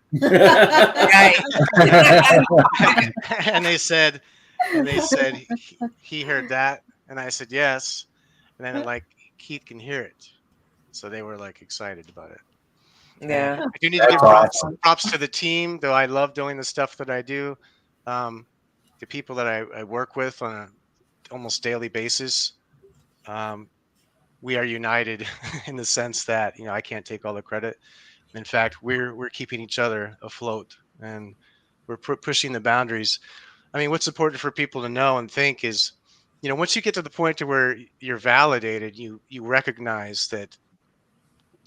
And they said he heard that, and I said yes, and then like Keith can hear it, so they were like excited about it. Yeah, I do need to give props to the team, though. I love doing the stuff that I do. The people that I work with on an almost daily basis, we are united in the sense that I can't take all the credit. In fact, we're keeping each other afloat, and we're pushing the boundaries. I mean, what's important for people to know and think is, once you get to the point to where you're validated, you recognize that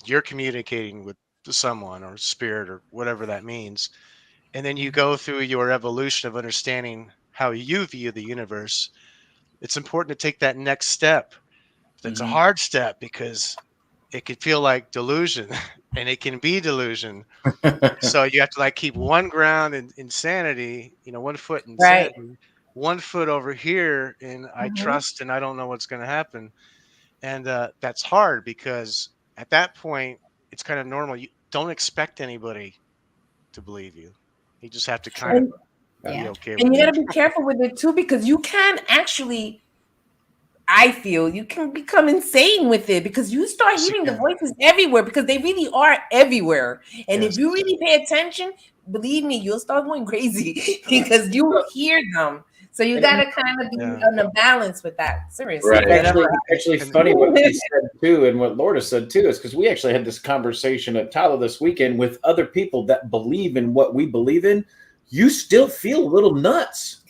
you're communicating with someone or spirit or whatever that means, and then you go through your evolution of understanding how you view the universe. it's important to take that next step. That's a Mhm. hard step because it can feel like delusion and it can be delusion. So you have to like keep one ground in insanity, 1 foot in Right. insanity, 1 foot over here in I Mhm. trust and I don't know what's going to happen. And that's hard because at that point, it's kind of normal. You don't expect anybody to believe you. You just have to kind of And, be Yeah. okay and with you it. got to be careful with it too, because you can actually, I feel you can become insane with it because you start Yes, you hearing the can. voices everywhere because they really are everywhere. And Yes. if you really pay attention, believe me, you'll start going crazy because you will hear them. So you got to kind of be Yeah. on a balance with that. Seriously. Right. It's actually And- funny what he said too, and what Lorda said too, is because we actually had this conversation at Talo this weekend with other people that believe in what we believe in. You still feel a little nuts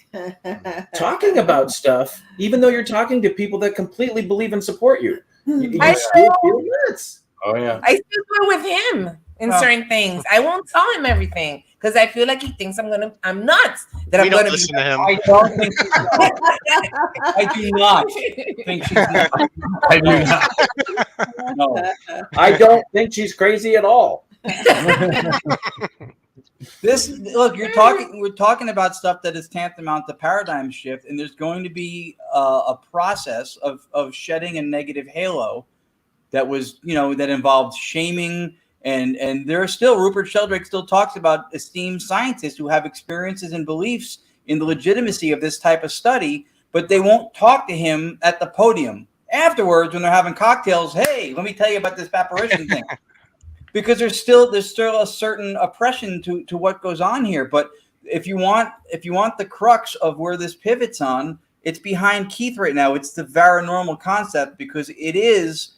talking about stuff, even though you're talking to people that completely believe and support you. You I still know. feel nuts. Oh yeah. I still go with him in certain things. I won't tell him everything because I feel like he thinks I'm nuts. That we I'm don't gonna listen to him. I don't think she's nuts. I do not think she's nuts. I do not. No. I don't think she's crazy at all. This look, we're talking about stuff that is tantamount to paradigm shift, and there's going to be a process of shedding a negative halo that was, that involved shaming, and there are still, Rupert Sheldrake still talks about esteemed scientists who have experiences and beliefs in the legitimacy of this type of study, but they won't talk to him at the podium afterwards when they're having cocktails. Hey, let me tell you about this apparition thing. Because there's still a certain oppression to what goes on here. But if you want the crux of where this pivots on, it's behind Keith right now. It's the Varanormal concept, because it is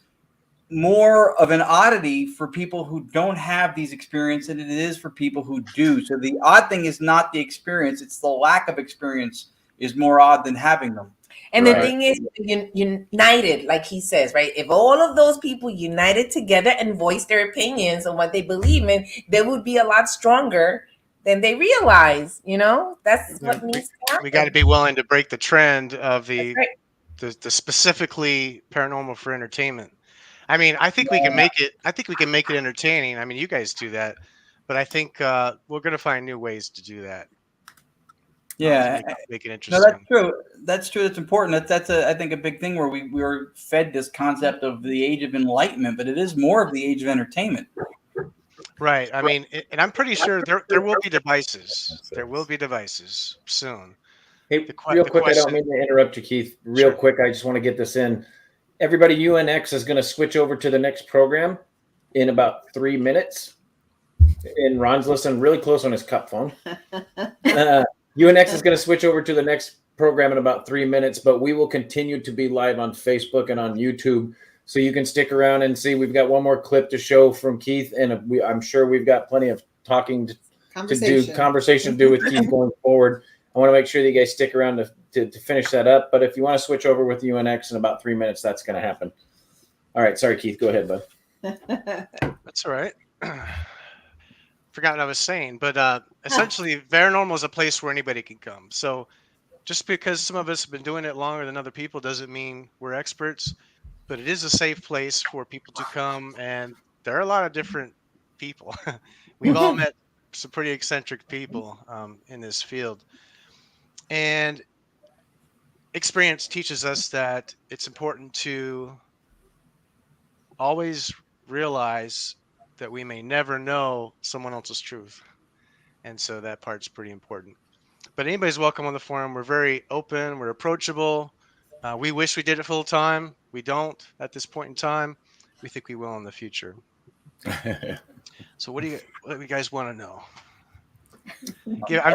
more of an oddity for people who don't have these experiences than it is for people who do. So the odd thing is not the experience; it's the lack of experience is more odd than having them. And the thing is, united, like he says, right? If all of those people united together and voiced their opinions on what they believe in, they would be a lot stronger than they realize. That's what needs to happen. We got to be willing to break the trend of the Right. the specifically paranormal for entertainment. I mean, I think we can make it. I think we can make it entertaining. I mean, you guys do that, but I think we're going to find new ways to do that. Yeah, make it no, interesting. that's true. That's true. That's important. That's I think a big thing where we were fed this concept of the age of enlightenment, but it is more of the age of entertainment. Right. I mean, and I'm pretty sure there will be devices. There will be devices soon. Hey, real quick, I don't mean to interrupt you, Keith. Real quick, I just want to get this in. Everybody, UNX is going to switch over to the next program in about 3 minutes. And Ron's listening really close on his cup phone. UNX is going to switch over to the next program in about 3 minutes, but we will continue to be live on Facebook and on YouTube. So you can stick around and see. We've got one more clip to show from Keith, and I'm sure we've got plenty of conversation to do with Keith going forward. I want to make sure that you guys stick around to finish that up. But if you want to switch over with UNX in about 3 minutes, that's going to happen. All right. Sorry, Keith. Go ahead, bud. That's all right. Forgot what I was saying, but essentially, Varanormal is a place where anybody can come. So just because some of us have been doing it longer than other people doesn't mean we're experts, but it is a safe place for people to come. And there are a lot of different people. We've all met some pretty eccentric people in this field. And experience teaches us that it's important to always realize that we may never know someone else's truth. And so that part's pretty important. But anybody's welcome on the forum. We're very open. We're approachable. We wish we did it full time. We don't at this point in time. We think we will in the future. So what do you guys want to know? Yeah, I'm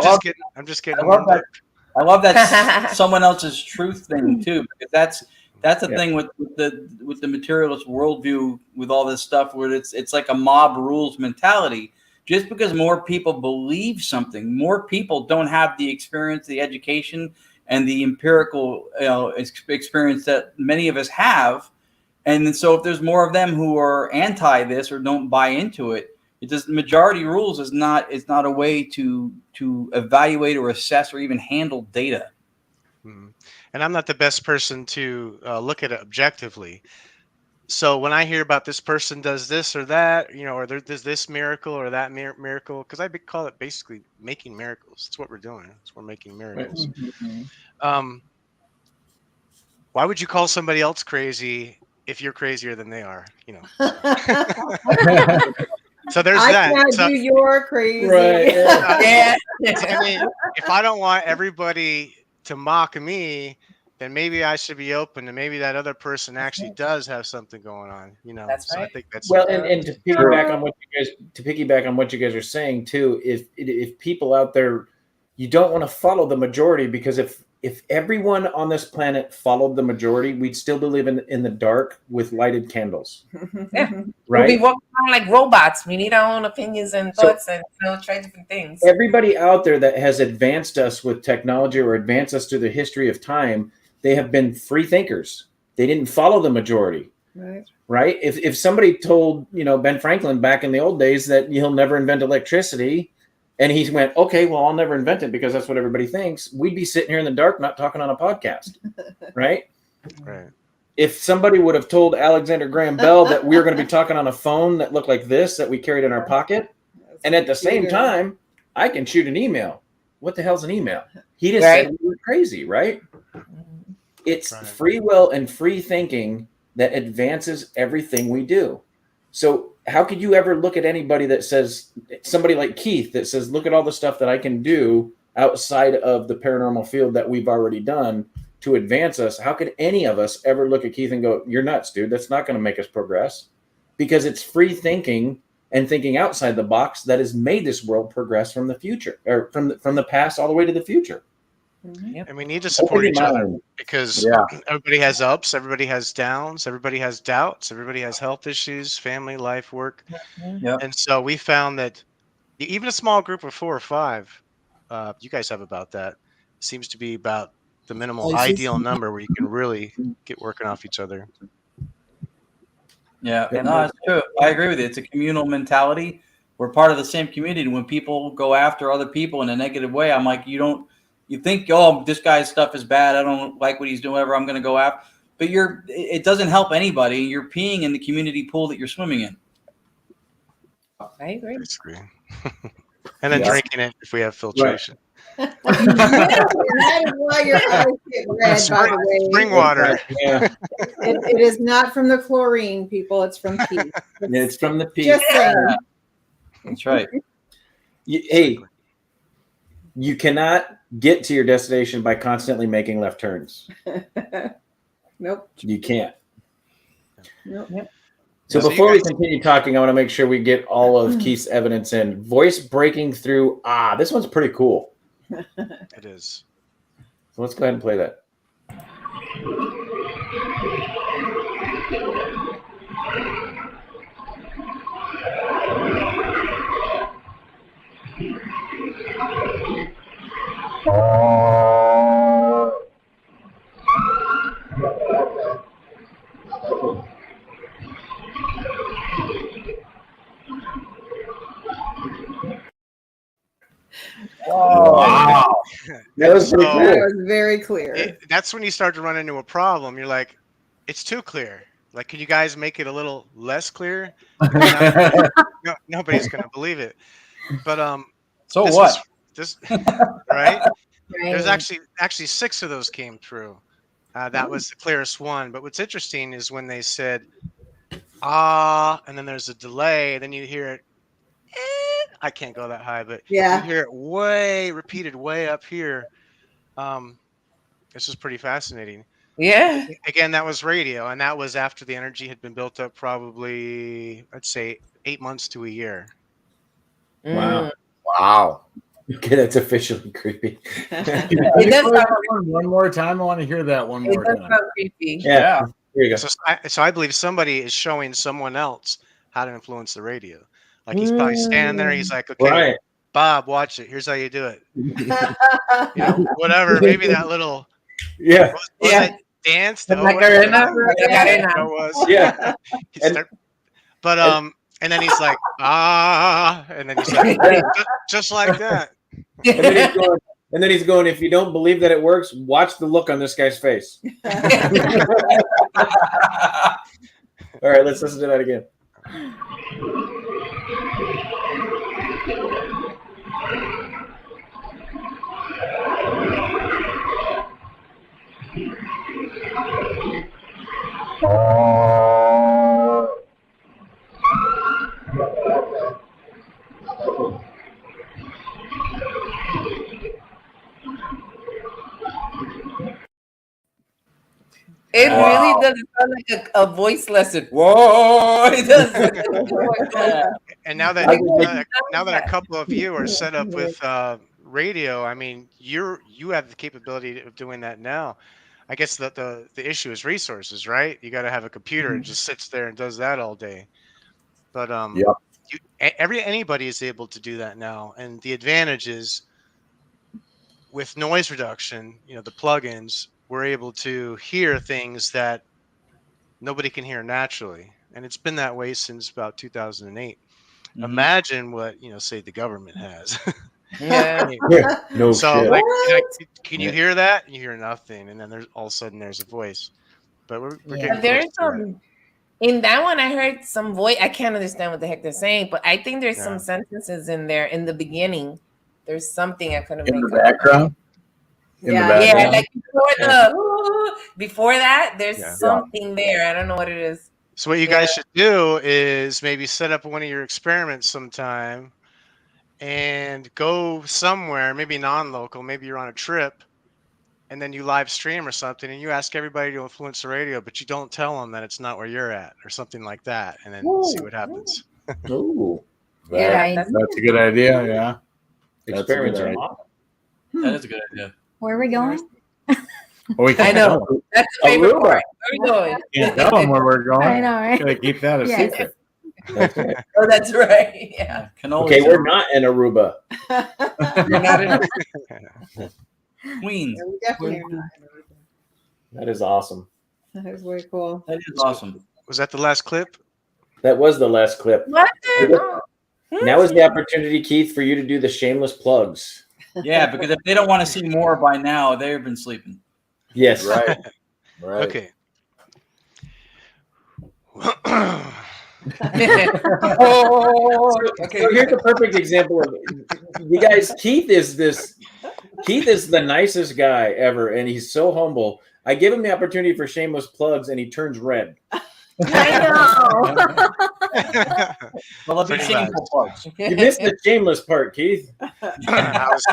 just kidding. I love that someone else's truth thing too, because that's the thing with the materialist worldview, with all this stuff where it's like a mob rules mentality. Just because more people believe something, more people don't have the experience, the education, and the empirical experience that many of us have. And so if there's more of them who are anti this or don't buy into it, majority rules is not a way to evaluate or assess or even handle data. Mm-hmm. and I'm not the best person to look at it objectively. So when I hear about this person does this or that, or there's this miracle or that miracle, because call it basically making miracles. That's what we're doing. We're making miracles. Why would you call somebody else crazy if you're crazier than they are? So there's that. I So, do your crazy. Right. Yeah. I mean, if I don't want everybody to mock me, then maybe I should be open, and maybe that other person actually does have something going on. That's so right. I think that's Well, and to piggyback on what you guys are saying too, if people out there, you don't want to follow the majority, because if everyone on this planet followed the majority, we'd still be living in the dark with lighted candles. Yeah. Right. We walk around like robots. We need our own opinions and thoughts, and try different things. Everybody out there that has advanced us with technology or advanced us through the history of time, they have been free thinkers. They didn't follow the majority. Right. If somebody told, Ben Franklin back in the old days that he'll never invent electricity, and he went, okay, well, I'll never invent it because that's what everybody thinks, we'd be sitting here in the dark, not talking on a podcast. Right. Right. If somebody would have told Alexander Graham Bell that we were going to be talking on a phone that looked like this, that we carried in our pocket, and at the same time, I can shoot an email. What the hell's an email? He just said we were crazy, right? It's free will and free thinking that advances everything we do. So how could you ever look at anybody that says, somebody like Keith that says, look at all the stuff that I can do outside of the paranormal field that we've already done to advance us? How could any of us ever look at Keith and go, you're nuts, dude. That's not going to make us progress, because it's free thinking and thinking outside the box that has made this world progress from the future, or from the past all the way to the future. And we need to support each other, because everybody has ups, everybody has downs, everybody has doubts, everybody has health issues, family, life, work. And so we found that even a small group of 4 or 5, you guys have about that, seems to be about the minimal ideal number where you can really get working off each other. Yeah, no, it's true. I agree with you. It's a communal mentality. We're part of the same community. When people go after other people in a negative way, I'm like, you think, oh, this guy's stuff is bad, I don't like what he's doing, whatever, I'm going to go after. But it doesn't help anybody. You're peeing in the community pool that you're swimming in. I agree. And then drinking it if we have filtration. That is why your eyes get red, by the way. Spring water. Yeah. It is not from the chlorine, people. It's from pee. It's from the pee. Just saying. That's right. Hey, you cannot get to your destination by constantly making left turns. Nope. You can't. Nope. So before we continue talking, I want to make sure we get all of Keith's evidence in. Voice breaking through. This one's pretty cool. It is. So let's go ahead and play that. Wow. That was pretty cool. That was very clear. That's when you start to run into a problem. You're like, it's too clear. Like, can you guys make it a little less clear? Nobody's going to believe it. But so what? Right? There's actually 6 of those came through. That was the clearest one. But what's interesting is when they said, and then there's a delay, then you hear it. I can't go that high, but you hear it repeated way up here. This is pretty fascinating. Yeah. Again, that was radio, and that was after the energy had been built up probably, I'd say, 8 months to a year. Wow. Okay, that's officially creepy. It does one more time. I want to hear that one more time. It does sound creepy. Yeah. Here you go. So I believe somebody is showing someone else how to influence the radio. Like, he's probably standing there. He's like, okay, Bob, watch it. Here's how you do it. Whatever. Maybe that little that dance. That was. Yeah. But and then he's like, and then he's like, just like that. And then he's going, And then he's going, if you don't believe that it works, watch the look on this guy's face. All right, let's listen to that again. It really doesn't sound like a voice lesson. Whoa! It does. And now that a couple of you are set up with radio, I mean, you have the capability of doing that now. I guess the issue is resources, right? You got to have a computer and just sits there and does that all day. But anybody is able to do that now, and the advantage is with noise reduction. You know, the plugins, we're able to hear things that nobody can hear naturally, and it's been that way since about 2008. Imagine what say the government has. No so shit. can you hear that? You hear nothing, and then there's all of a sudden there's a voice. But we're getting there's close to that. In that one, I heard some voice. I can't understand what the heck they're saying, but I think there's some sentences in there in the beginning. There's something I couldn't make In the out. background? Like before that, there's something there. I don't know what it is. So what you guys should do is maybe set up one of your experiments sometime and go somewhere, maybe non-local, maybe you're on a trip, and then you live stream or something, and you ask everybody to influence the radio, but you don't tell them that it's not where you're at or something like that, and then see what happens. Ooh. That's a good idea, yeah. Experiments are awesome. That is a good idea. Where are we going? I know. That's the favorite part. Where are we going? Can't tell them where we're going. I know, right? Gotta keep that a secret. Oh, that's right. Yeah. Okay, we're not in Aruba. You're not in Queens. Yeah, we definitely are not. That is awesome. That is way cool. That is awesome. Was that the last clip? That was the last clip. What? Now is the opportunity, Keith, for you to do the shameless plugs. Yeah, because if they don't want to see more by now, they've been sleeping. Yes. Right. Okay. So here's a perfect example of you guys. Keith is the nicest guy ever, and he's so humble. I give him the opportunity for shameless plugs, and he turns red. I Well, let's be shameful plugs. You missed the shameless part, Keith. I was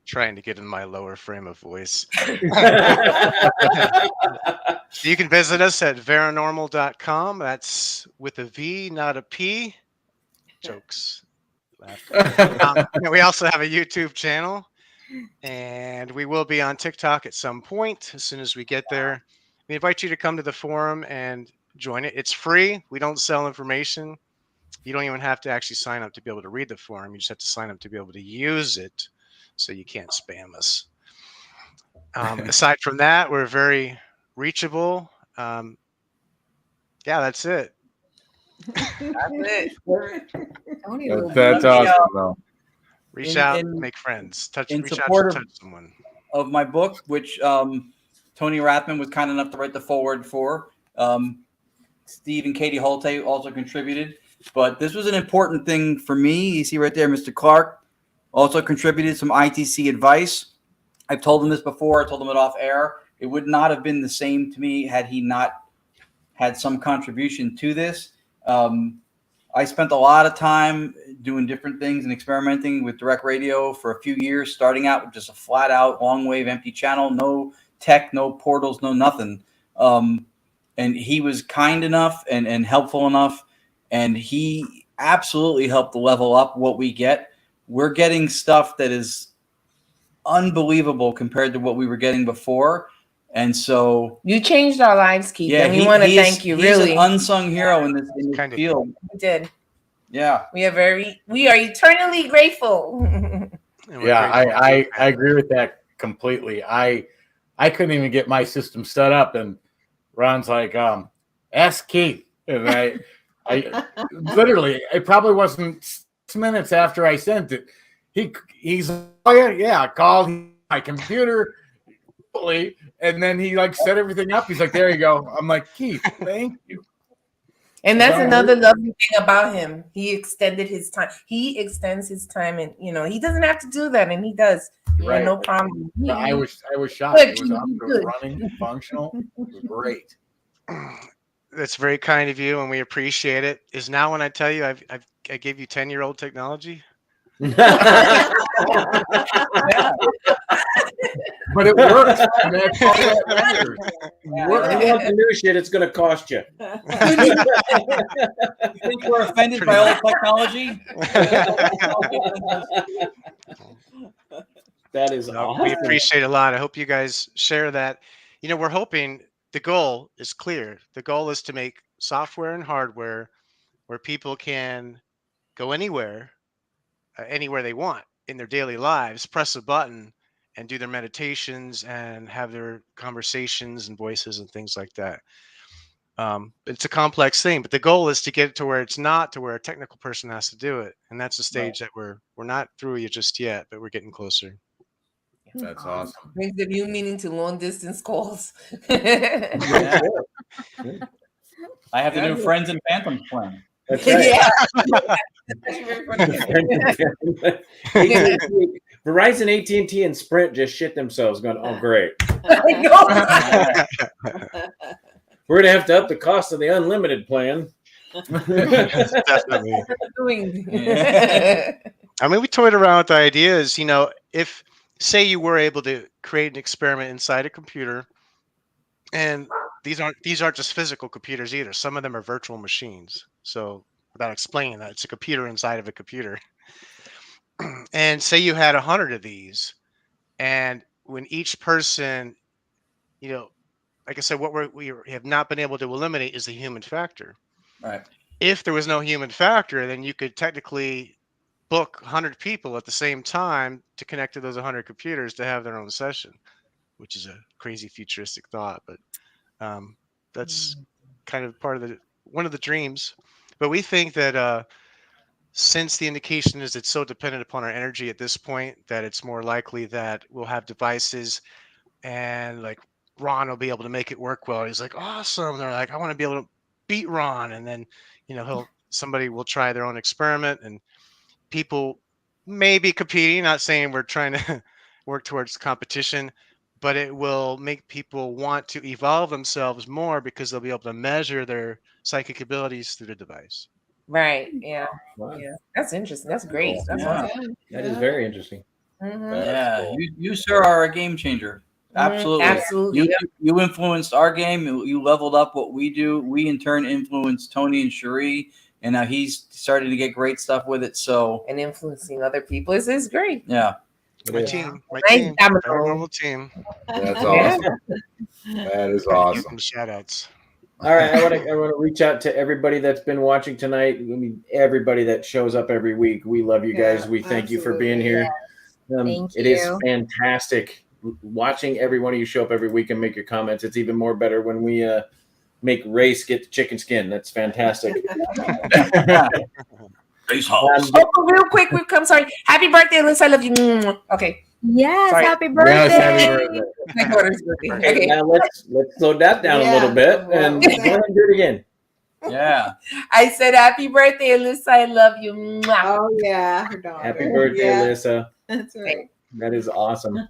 trying to get in my lower frame of voice. You can visit us at varanormal.com. That's with a V, not a P. Jokes. We also have a YouTube channel, and we will be on TikTok at some point as soon as we get there. We invite you to come to the forum and join it. It's free. We don't sell information. You don't even have to actually sign up to be able to read the forum. You just have to sign up to be able to use it, so you can't spam us. Aside from that, we're very reachable. Yeah, that's it. Tony will That's be- awesome, though. Reach out, make friends. Reach out support to touch someone. Of my book, which Tony Rathman was kind enough to write the foreword for. Steve and Katie Holte also contributed. But this was an important thing for me. You see right there, Mr. Clark also contributed some ITC advice. I've told him this before. I told him it off air. It would not have been the same to me had he not had some contribution to this. I spent a lot of time doing different things and experimenting with direct radio for a few years, starting out with just a flat out long wave empty channel, no tech, no portals, no nothing. And he was kind enough and helpful enough. And he absolutely helped level up what we get. We're getting stuff that is unbelievable compared to what we were getting before. And so you changed our lives, Keith, and we want to thank you. He's really, an unsung hero in this field. We did. Yeah, we are eternally grateful. Yeah, I agree with that completely. I couldn't even get my system set up, and Ron's like, ask Keith. And I literally, it probably wasn't 6 minutes after I sent it, he's oh yeah, I called my computer, and then he like set everything up. He's like, there you go. I'm like, Keith, thank you. And that's another lovely thing about him. He extended his time. He extends his time, and he doesn't have to do that, and he does. Right. No problem. I was shocked. It was up to running, functional. It was great. That's very kind of you, and we appreciate it. Is now when I tell you I gave you 10-year-old technology? But it works. And that's all that matters. You want the new shit, it's going to cost you. You think we're offended by old technology? That is awesome. We appreciate it a lot. I hope you guys share that. We're hoping the goal is clear. The goal is to make software and hardware where people can go anywhere they want in their daily lives, press a button and do their meditations and have their conversations and voices and things like that. It's a complex thing, but the goal is to get it to where it's not to where a technical person has to do it. And that's the stage that we're not through yet just yet, but we're getting closer. That's awesome. Brings the new meaning to long distance calls. Yeah. I have the new Friends and Phantoms plan. That's right. Yeah. Verizon, AT&T, and Sprint just shit themselves going, oh, great. We're going to have to up the cost of the unlimited plan. Definitely. Yeah. I mean, we toyed around with the ideas, if, say you were able to create an experiment inside a computer, and these aren't just physical computers either. Some of them are virtual machines. So without explaining that, it's a computer inside of a computer. And say you had 100 of these, and when each person, like I said, what we have not been able to eliminate is the human factor. Right. If there was no human factor, then you could technically book 100 people at the same time to connect to those 100 computers to have their own session, which is a crazy futuristic thought, but that's kind of one of the dreams. But we think that since the indication is it's so dependent upon our energy at this point, that it's more likely that we'll have devices, and like Ron will be able to make it work well. He's like, awesome. They're like, I want to be able to beat Ron. And then, somebody will try their own experiment, and people may be competing, not saying we're trying to work towards competition, but it will make people want to evolve themselves more because they'll be able to measure their psychic abilities through the device. Right. Yeah. Wow. Yeah. That's interesting. That's great. That's awesome. That is very interesting. Yeah. Cool. You, sir, are a game changer. Absolutely. Absolutely. You influenced our game. You leveled up what we do. We, in turn, influenced Tony and Cherie. And now he's starting to get great stuff with it. So and influencing other people is great. Yeah. My team. Nice Varanormal team. That's awesome. That is awesome. Shout outs. All right, I want to reach out to everybody that's been watching tonight. I mean, everybody that shows up every week. We love you guys. We thank you for being here. Thank it you. is fantastic watching every one of you show up every week and make your comments. It's even more better when we make Race get the chicken skin. That's fantastic. Race Halls. Real quick, sorry. Happy birthday, Alyssa. I love you. Okay. Yes, Sorry. happy birthday. Yes, happy birthday. My daughter's birthday. Okay, now let's slow that down a little bit and go ahead and do it again. Yeah. I said happy birthday, Alyssa. I love you. Oh yeah, her daughter. Happy birthday, Alyssa. That's right. That is awesome.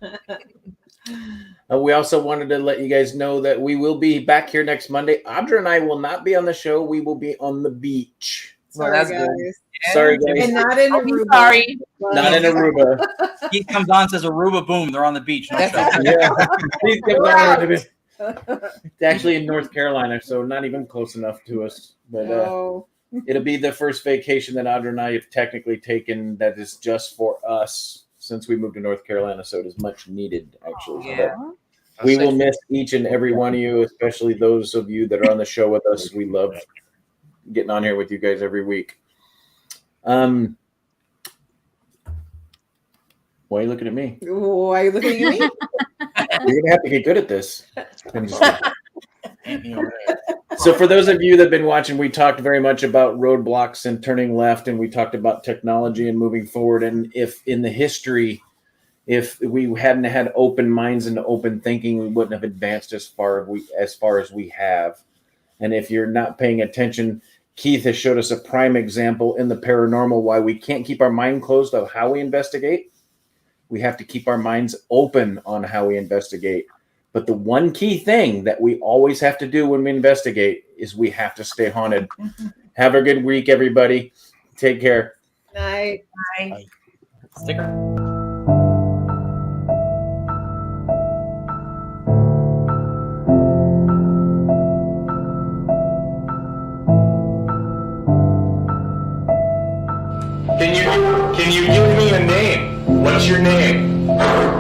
We also wanted to let you guys know that we will be back here next Monday. Audra and I will not be on the show. We will be on the beach. Well, that's guys. good. Sorry, guys. And not in Aruba. Sorry. Not in Aruba. He comes on, says Aruba, boom, they're on the beach. No That's show. Yeah. Please come down to this. It's actually in North Carolina, so not even close enough to us. But No. it'll be the first vacation that Audra and I have technically taken that is just for us since we moved to North Carolina. So it is much needed, actually. Yeah. But we will miss each and every one of you, especially those of you that are on the show with us. We love getting on here with you guys every week. Why are you looking at me? Why are you looking at me? You're gonna have to get good at this. I'm just kidding. So for those of you that have been watching, we talked very much about roadblocks and turning left, and we talked about technology and moving forward. And if in the history, if we hadn't had open minds and open thinking, we wouldn't have advanced as far as we have. And if you're not paying attention, Keith has showed us a prime example in the paranormal why we can't keep our mind closed on how we investigate. We have to keep our minds open on how we investigate. But the one key thing that we always have to do when we investigate is we have to stay haunted. Have a good week, everybody. Take care. Night. Bye. Can you give me a name? What's your name?